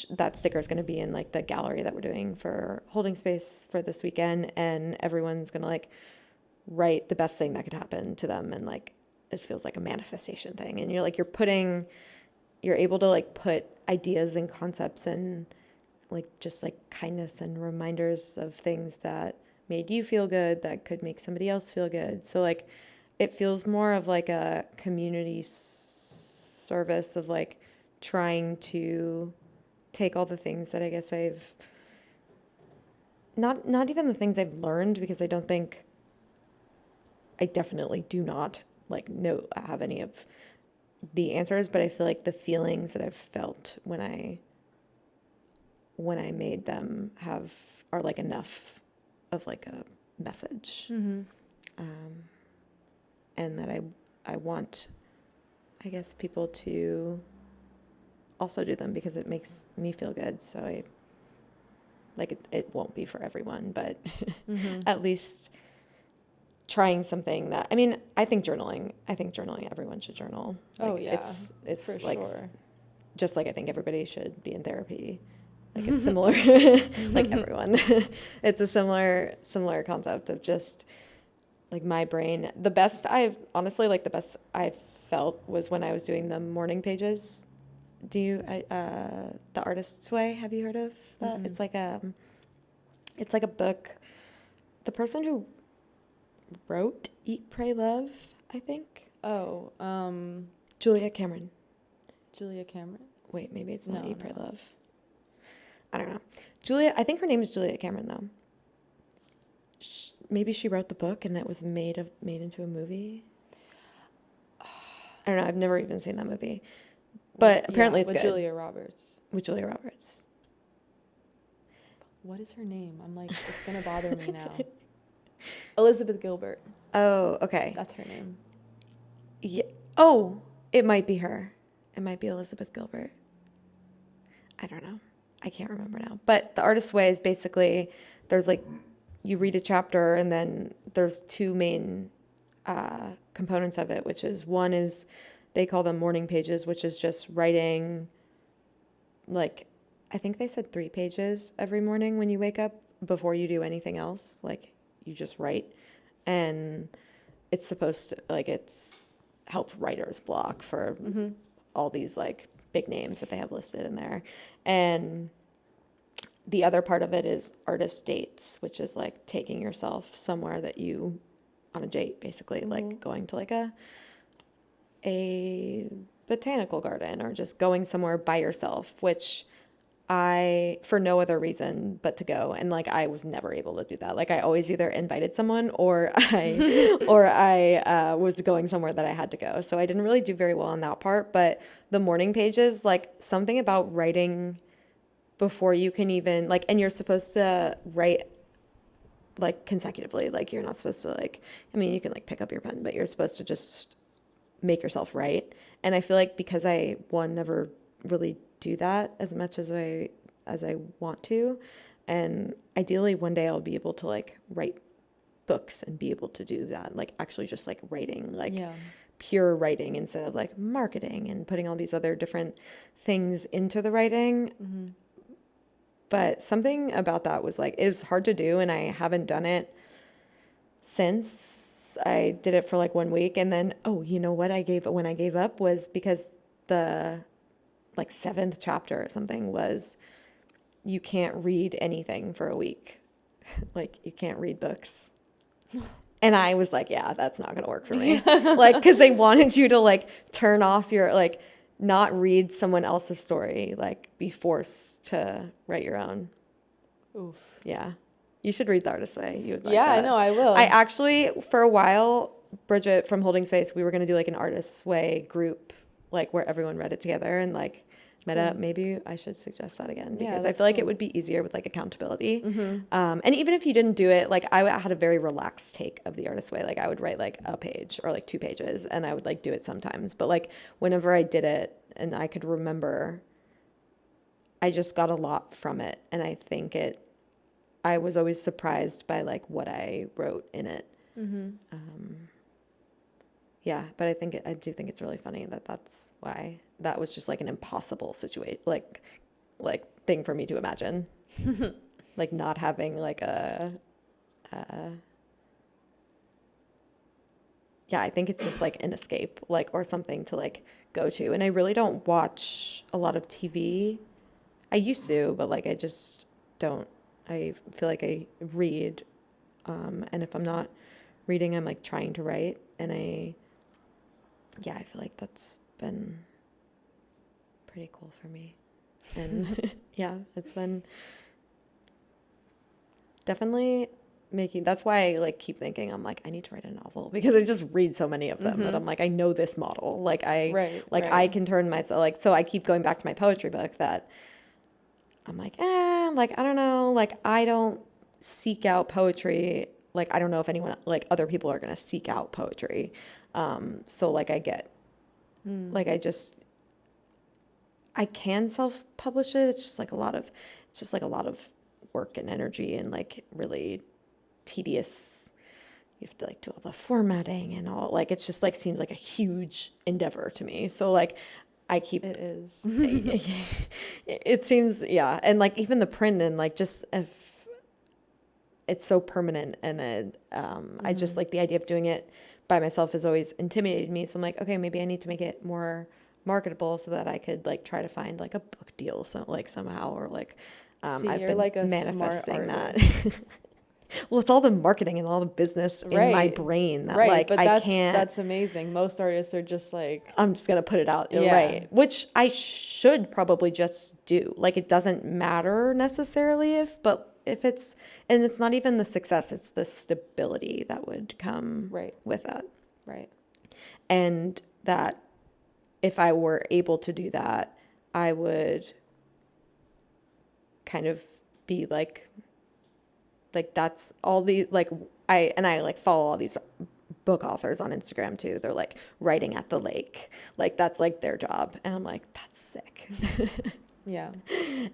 that sticker is going to be in like the gallery that we're doing for Holding Space for this weekend. And everyone's going to like write the best thing that could happen to them. And like, it feels like a manifestation thing. And you're able to like put ideas and concepts and like just like kindness and reminders of things that made you feel good that could make somebody else feel good. So like it feels more of like a community service of like trying to take all the things that I guess I've not even the things I've learned, because I don't think, I definitely do not like have any of the answers, but I feel like the feelings that I've felt when I made them are like enough of like a message. And that I want, I guess, people to also do them because it makes me feel good. So it won't be for everyone, but at least trying something that, I mean, I think journaling, everyone should journal. Like, oh yeah, it's for like, sure. just like I think everybody should be in therapy. Like a similar, like everyone, it's a similar concept of just like my brain. The best I've felt was when I was doing the morning pages. The Artist's Way? Have you heard of that? It's like a book. The person who wrote Eat, Pray, Love, I think. Oh, Julia Cameron. Julia Cameron? Wait, maybe it's not Eat, Pray, No. Love. I don't know. I think her name is Julia Cameron, though. Maybe she wrote the book and that was made into a movie. I don't know. I've never even seen that movie. But apparently it's with good. With Julia Roberts. What is her name? I'm like, it's going to bother me now. Elizabeth Gilbert. Oh, okay. That's her name. Yeah. Oh, it might be her. It might be Elizabeth Gilbert. I don't know. I can't remember now. But The Artist's Way is basically, there's like, you read a chapter and then there's two main components of it, which is, one is, they call them morning pages, which is just writing, like, I think they said 3 pages every morning when you wake up before you do anything else. Like, you just write. And it's supposed to, like, it's helped writer's block for all these, like, big names that they have listed in there. And the other part of it is artist dates, which is like taking yourself somewhere that you, on a date, basically, like going to like a botanical garden or just going somewhere by yourself, which for no other reason but to go. And like, I was never able to do that. Like, I always either invited someone or I was going somewhere that I had to go. So I didn't really do very well on that part. But the morning pages, like, something about writing before you can even, like, and you're supposed to write like consecutively. Like, you're not supposed to, like, I mean, you can like pick up your pen, but you're supposed to just make yourself write. And I feel like because I never really do that as much as I want to, and ideally one day I'll be able to like write books and be able to do that, like actually just like writing, like pure writing instead of like marketing and putting all these other different things into the writing. But something about that was like, it was hard to do, and I haven't done it since. I did it for like 1 week, and then, oh, you know what, when I gave up was because the like 7th chapter or something was, you can't read anything for a week. Like, you can't read books. And I was like, yeah, that's not gonna work for me. Like, because they wanted you to like turn off your, like, not read someone else's story, like be forced to write your own. Oof. Yeah. You should read The Artist's Way. You would like that. I know, I will. I actually, for a while, Bridget from Holding Space, we were going to do like an Artist's Way group, like where everyone read it together and like met up. Maybe I should suggest that again, because I feel like it would be easier with like accountability. And even if you didn't do it, like, I had a very relaxed take of The Artist's Way. Like, I would write like a page or like 2 pages, and I would like do it sometimes. But like, whenever I did it and I could remember, I just got a lot from it. And I was always surprised by like what I wrote in it. Yeah, but I do think it's really funny that that's why that was just like an impossible situation, like thing for me to imagine, like not having like yeah, I think it's just like an escape, like, or something to like go to. And I really don't watch a lot of TV. I used to, but like I just don't. I feel like I read, and if I'm not reading, I'm like trying to write, and I feel like that's been pretty cool for me. And yeah, it's been definitely that's why I like keep thinking I'm like I need to write a novel because I just read so many of them that I'm like I know this model. Like I can turn myself like so I keep going back to my poetry book that I'm like, like I don't know, like I don't seek out poetry. Like I don't know if anyone like other people are gonna seek out poetry. So like I get like I can self-publish it. It's just like a lot of work and energy and like really tedious. You have to like do all the formatting and all like it's just like seems like a huge endeavor to me. So like I keep It is. it seems yeah, and like even the print and like just if it's so permanent and I just like the idea of doing it by myself has always intimidated me. So I'm like, okay, maybe I need to make it more marketable so that I could like try to find like a book deal somehow or like See, I've you're been like a manifesting smart that. artist. Well, it's all the marketing and all the business in my brain that like but I can't. that's amazing. Most artists are just like, I'm just gonna put it out, yeah, right? Which I should probably just do. Like it doesn't matter necessarily but if it's and it's not even the success, it's the stability that would come with that. Right. And that if I were able to do that, I would kind of be like that's all the like I like follow all these book authors on Instagram too. They're like writing at the lake. Like that's like their job. And I'm like, that's sick. Yeah.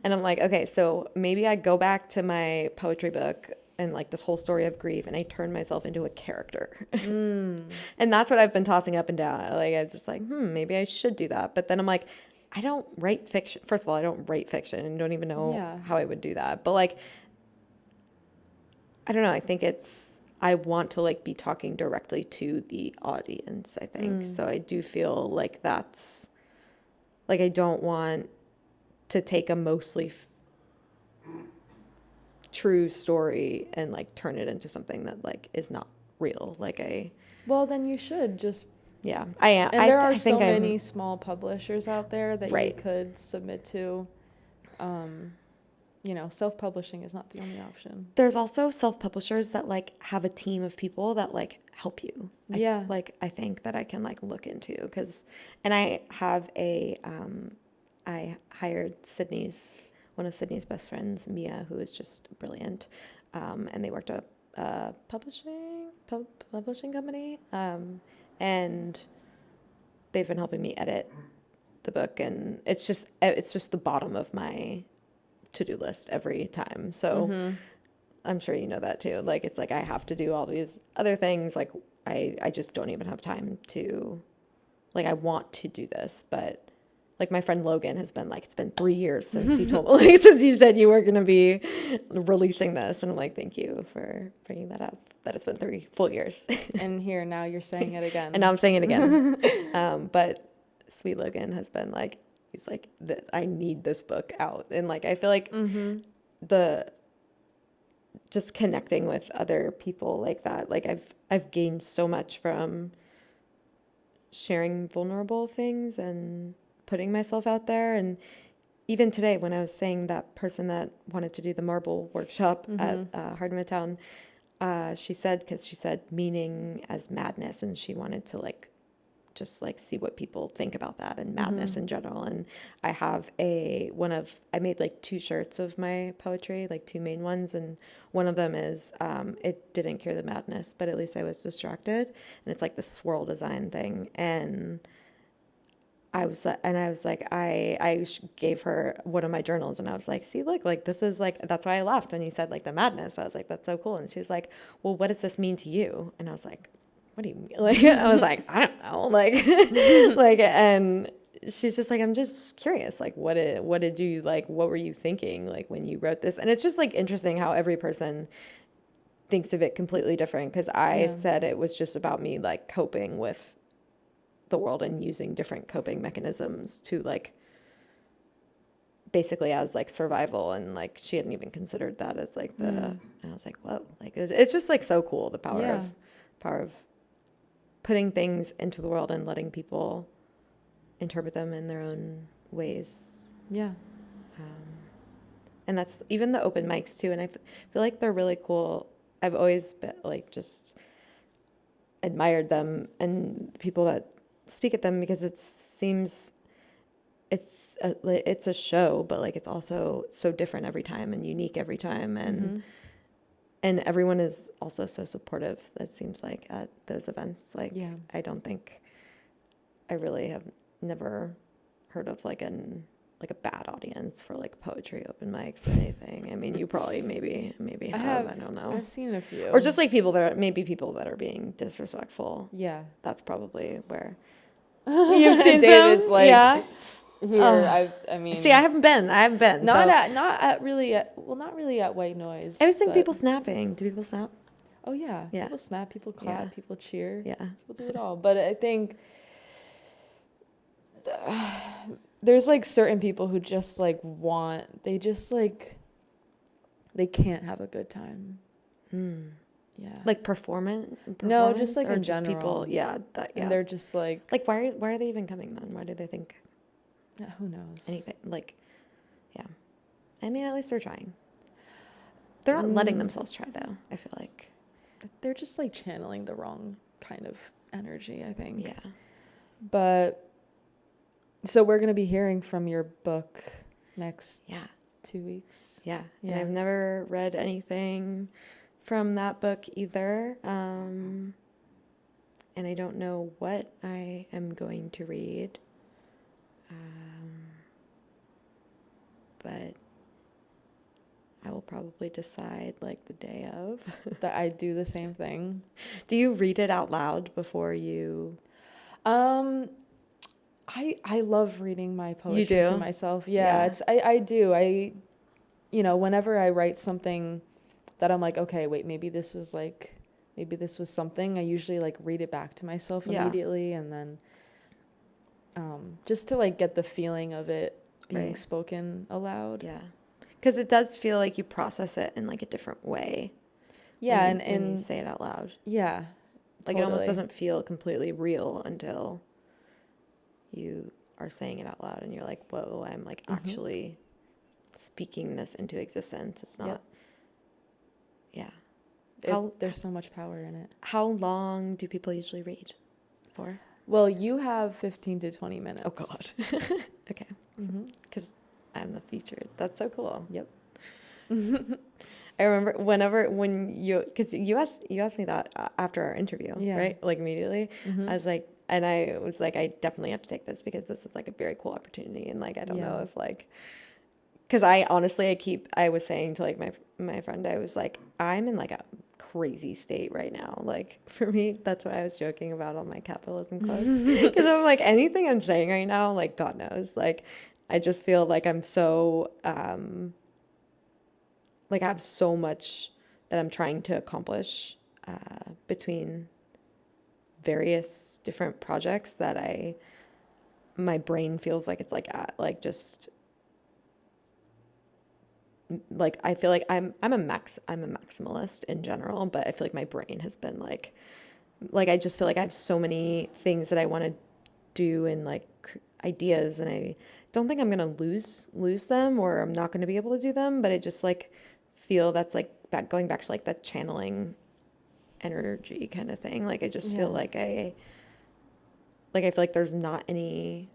And I'm like, okay, so maybe I go back to my poetry book and like this whole story of grief and I turn myself into a character. And that's what I've been tossing up and down. Like I'm just like, maybe I should do that. But then I'm like, I don't write fiction. First of all, I don't write fiction and don't even know how I would do that. But like I don't know. I think I want to like be talking directly to the audience, I think. So I do feel like that's like I don't want to take a mostly true story and like turn it into something that like is not real. Well, then you should just I am. And there are so many small publishers out there that right. you could submit to. Self-publishing is not the only option. There's also self-publishers that like have a team of people that like help you. I think that I can like look into and I have I hired one of Sydney's best friends, Mia, who is just brilliant. And they worked at a publishing company. And they've been helping me edit the book and it's just the bottom of my to-do list every time. So I'm sure you know that too. Like it's like I have to do all these other things. Like I just don't even have time to like I want to do this, but like my friend Logan has been like it's been 3 years since you told me since you said you were going to be releasing this and I'm like thank you for bringing that up that it's been 3 full years. And here now you're saying it again. And now I'm saying it again. But sweet Logan has been like he's like I need this book out and like I feel like just connecting with other people like that like I've gained so much from sharing vulnerable things and putting myself out there. And even today when I was saying that person that wanted to do the marble workshop at Heart of Midtown, she said meaning as madness and she wanted to like just like see what people think about that and madness in general. And I have I made like 2 shirts of my poetry, like 2 main ones. And one of them is, it didn't cure the madness, but at least I was distracted. And it's like the swirl design thing. And I was like, gave her one of my journals, and I was like, see, look, like this is like, that's why I laughed when you said like the madness. I was like, that's so cool. And she was like, well, what does this mean to you? And I was like, what do you mean? Like, I was like, I don't know. Like, like, and she's just like, I'm just curious. Like, what did you like? What were you thinking like when you wrote this? And it's just like interesting how every person thinks of it completely different. Because I said it was just about me like coping with the world and using different coping mechanisms to like basically as like survival, and like she hadn't even considered that as like the and I was like, whoa, like it's just like so cool, the power of putting things into the world and letting people interpret them in their own ways. And that's even the open mics too, and I feel like they're really cool. I've always been like just admired them and people that speak at them, because it seems it's a show, but like it's also so different every time and unique every time, and and everyone is also so supportive, that seems like, at those events. Like I don't think I really have never heard of like a bad audience for like poetry open mics or anything. I mean, you probably maybe have, I don't know. I've seen a few. Or just like people that are being disrespectful. Yeah. That's probably where you've seen David's some. Like, yeah. Here, I mean. See, I haven't been. Not really at White Noise. I was thinking people snapping. Do people snap? Oh yeah. Yeah. People snap, people clap, people cheer. Yeah. People do it all. But I think there's like certain people who just like they can't have a good time. Yeah. Like performance? No, just like or in just general. people, And they're just like why are they even coming then? Why do they think who knows? anything? Like, yeah. I mean, at least they're trying. They're not letting themselves try, though, I feel like. They're just like channeling the wrong kind of energy, I think. Yeah. But so we're going to be hearing from your book next 2 weeks. Yeah. And I've never read anything from that book either. And I don't know what I am going to read. But I will probably decide like the day of. That I do the same thing. Do you read it out loud before you? I love reading my poetry to myself. Yeah. I do. Whenever I write something that I'm like, okay, wait, maybe this was something, I usually like read it back to myself immediately, and then just to like get the feeling of it being spoken aloud. Yeah. Because it does feel like you process it in like a different way. Yeah. When you say it out loud. Yeah. Like it almost doesn't feel completely real until you are saying it out loud and you're like, whoa, I'm like actually speaking this into existence. It's not. Yeah. There's so much power in it. How long do people usually read for? Well, you have 15 to 20 minutes. Oh, God. Okay. Because I'm the featured. That's so cool. Yep. I remember when you asked me that after our interview, right? Like immediately. I was like, I definitely have to take this because this is like a very cool opportunity. And like, I don't know if like, because I was saying to like my friend, I was like, I'm in like a crazy state right now. Like for me, that's what I was joking about on my capitalism quotes. Because I'm like, anything I'm saying right now, like God knows, like I just feel like I'm so, like I have so much that I'm trying to accomplish between various different projects that my brain feels like it's like at like just like I feel like I'm a maximalist in general, but I feel like my brain has been like I just feel like I have so many things that I want to do and like ideas, and I don't think I'm gonna lose them, or I'm not gonna be able to do them, but I just like feel that's like going back to like that channeling energy kind of thing. Like I just feel like I feel like there's not any.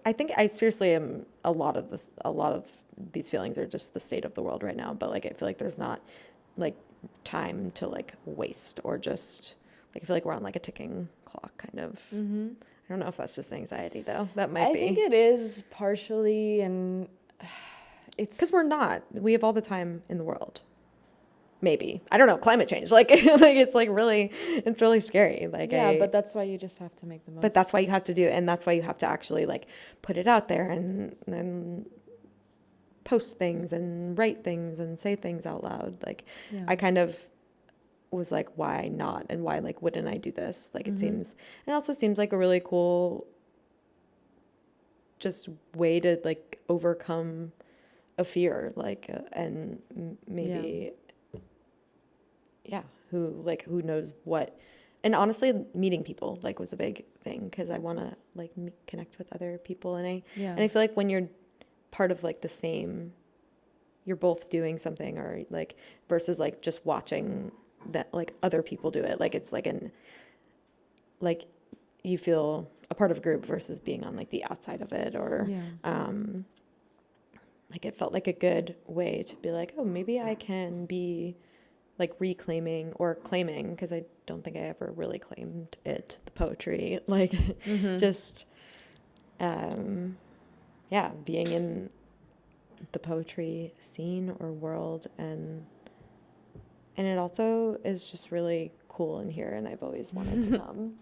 I think I seriously am. A lot of these feelings are just the state of the world right now. But like I feel like there's not like time to like waste, or just like I feel like we're on like a ticking clock kind of. I don't know if that's just anxiety though. That might I be. think it is partially, and it's Because we have all the time in the world. Maybe. I don't know, climate change. Like, like it's really scary. Like, yeah, but that's why you just have to make the most. but that's why you have to do it, and that's why you have to actually like put it out there and post things and write things and say things out loud. Like, Yeah. I kind of was like, why not? And why, like, wouldn't I do this? Like, it also seems like a really cool just way to like overcome a fear, like, and maybe, who knows what. And honestly, meeting people like was a big thing because I want to like connect with other people, and I feel like when you're part of like the same, you're both doing something, or like versus like just watching that like other people do it, like it's like like you feel a part of a group versus being on like the outside of it, or like it felt like a good way to be like, oh, maybe I can be like reclaiming or claiming, because I don't think I ever really claimed it, the poetry, like just being in the poetry scene or world, and it also is just really cool in here, and I've always wanted to come.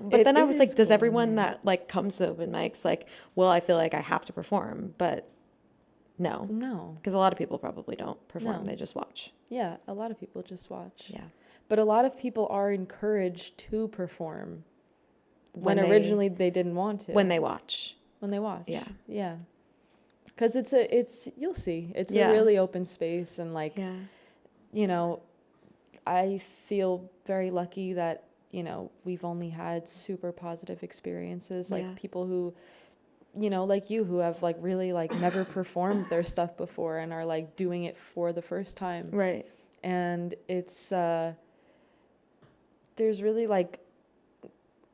But then I was like, does everyone that like comes to open mics like, well, I feel like I have to perform, but no, because a lot of people probably don't perform. They just watch. Yeah, a lot of people just watch. Yeah, but a lot of people are encouraged to perform when originally they didn't want to. When they watch. Yeah, because it's you'll see, it's a really open space, and like you know, I feel very lucky that, you know, we've only had super positive experiences, like people who, you know, like you, who have like really like never performed their stuff before and are like doing it for the first time. Right. And it's there's really like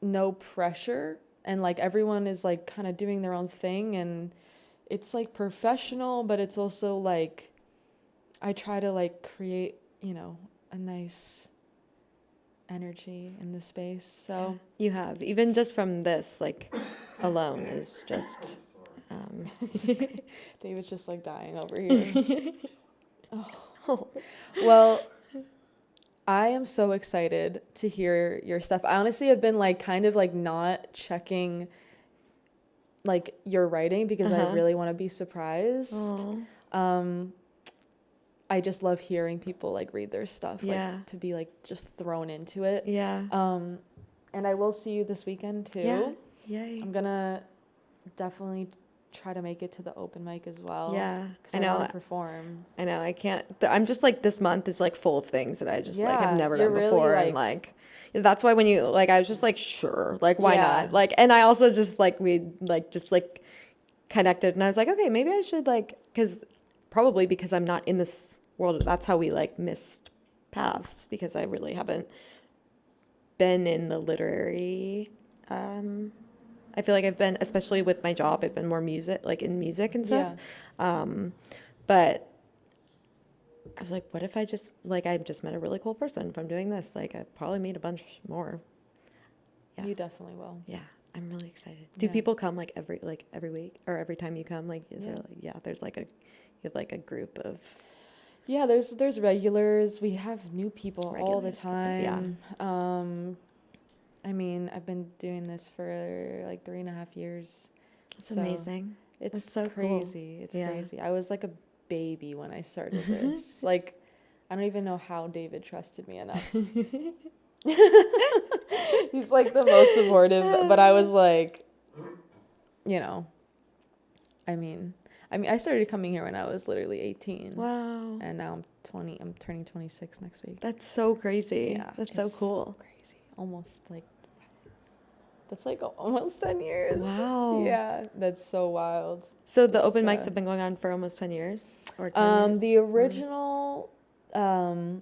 no pressure, and like everyone is like kind of doing their own thing, and it's like professional, but it's also like I try to like create, you know, a nice energy in the space. So you have, even just from this like alone is just David's just like dying over here. Oh. Well, I am so excited to hear your stuff. I honestly have been like kind of like not checking like your writing because I really want to be surprised. I just love hearing people like read their stuff, like to be like just thrown into it. And I will see you this weekend too. Yay. I'm gonna definitely try to make it to the open mic as well. I know. I want to perform. I know. I can't. I'm just like, this month is like full of things that I just like have never done before, really, and like that's why when you like, I was just like, sure, like why not? Like, and I also just like we like just like connected, and I was like, okay, maybe I should like, because I'm not in this world. That's how we like missed paths, because I really haven't been in the literary. I feel like I've been, especially with my job, I've been more in music and stuff. But I was like, what if I just met a really cool person from doing this? Like, I'd probably meet a bunch more. Yeah. You definitely will. Yeah. I'm really excited. Do people come like every week, or every time you come? Like, is there like, there's like you have like a group of. Yeah, there's regulars. We have new people all the time. I mean, I've been doing this for like 3.5 years. It's amazing. It's so crazy. Cool. It's crazy. I was like a baby when I started this. Like, I don't even know how David trusted me enough. He's like the most supportive, but I was like, you know, I mean, I started coming here when I was literally 18. Wow. And now I'm 20. I'm turning 26 next week. That's so crazy. Yeah. That's so cool. So crazy. That's like almost 10 years. Wow. Yeah. That's so wild. So the open mics have been going on for almost 10 years, or 10 years? The original, 17.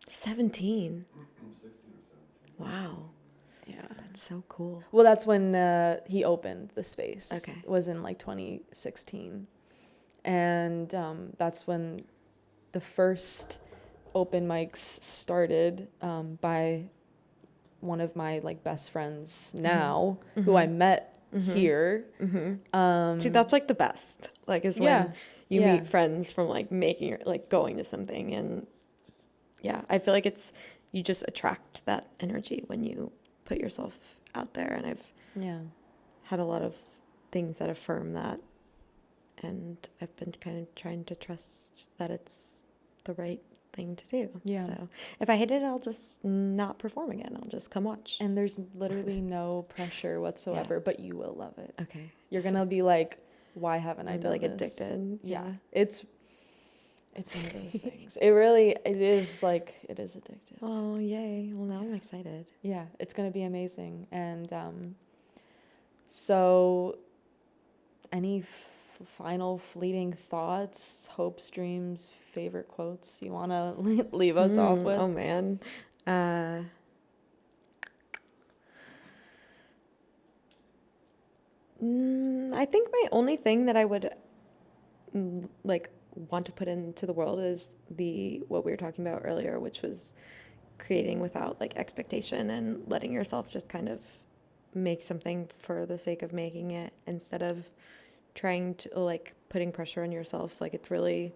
16 or 17. Wow. Yeah. That's so cool. Well, that's when he opened the space. Okay. It was in like 2016. And that's when the first open mics started by one of my like best friends now, who I met here. See, that's like the best. Like is when you Yeah. meet friends from like making like going to something, and yeah, I feel like you just attract that energy when you put yourself out there, and I've had a lot of things that affirm that, and I've been kind of trying to trust that it's the right thing to do. Yeah. So if I hate it, I'll just not perform again. I'll just come watch. And there's literally no pressure whatsoever, but you will love it. Okay. You're gonna be like, why haven't I done like this? Addicted. Yeah. It's one of those things. It is addictive. Oh, yay. Well, now I'm excited. Yeah, it's gonna be amazing. And so any final fleeting thoughts, hopes, dreams, favorite quotes you want to leave us off with? Oh, man. I think my only thing that I would like want to put into the world is what we were talking about earlier, which was creating without like expectation and letting yourself just kind of make something for the sake of making it, instead of trying to like putting pressure on yourself. Like it's really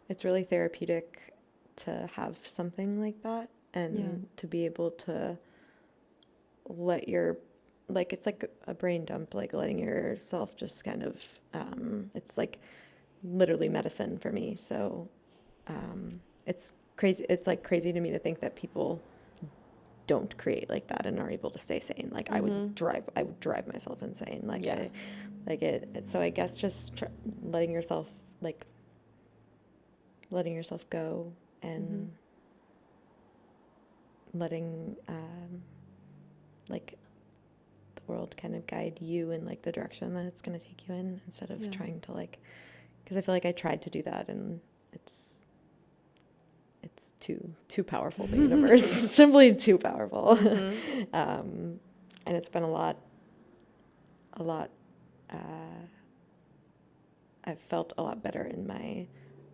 therapeutic to have something like that, and to be able to let like it's like a brain dump, like letting yourself just kind of it's like literally medicine for me. So it's crazy. It's like crazy to me to think that people don't create like that and are able to stay sane. Like I would drive myself insane. Like so I guess just letting yourself go, and letting like the world kind of guide you in like the direction that it's going to take you in, instead of trying to like, because I feel like I tried to do that, and it's too powerful, the universe. Simply too powerful. And it's been a lot I've felt a lot better in my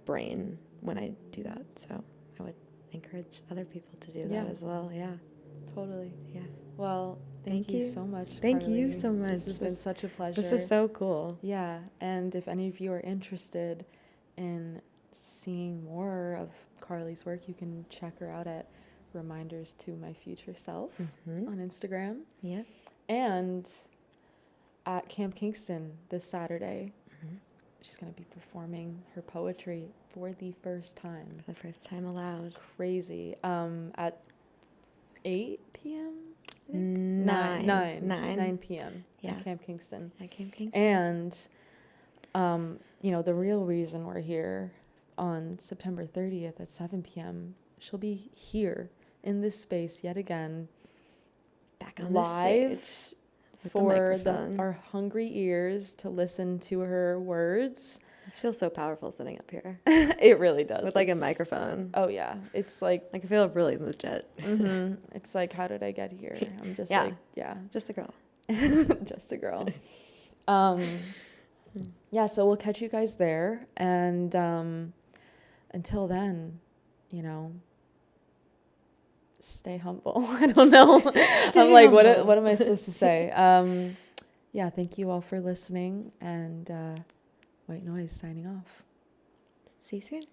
brain when I do that. So I would encourage other people to do that as well. Yeah. Totally. Yeah. Well, thank you so much. Thank Karlie. you so much. This has been such a pleasure. This is so cool. Yeah. And if any of you are interested in seeing more of Karlie's work, you can check her out at Reminders to My Future Self on Instagram. Yeah. And at Camp Kingston this Saturday, she's going to be performing her poetry for the first time. For the first time aloud. Crazy. At 8 p.m.? 9 p.m. Yeah. At Camp Kingston. At Camp Kingston. And, the real reason we're here on September 30th at 7 p.m., she'll be here in this space yet again. Back on live the stage. For our hungry ears to listen to her words. It feels so powerful sitting up here. It really does. With like a microphone. Oh yeah, it's like I feel really legit. It's like, how did I get here? I'm just just a girl. Just a girl. Yeah, so we'll catch you guys there, and until then, stay humble. I don't know. I'm like, humble. what am I supposed to say? Yeah, thank you all for listening, and White Noise signing off. See you soon.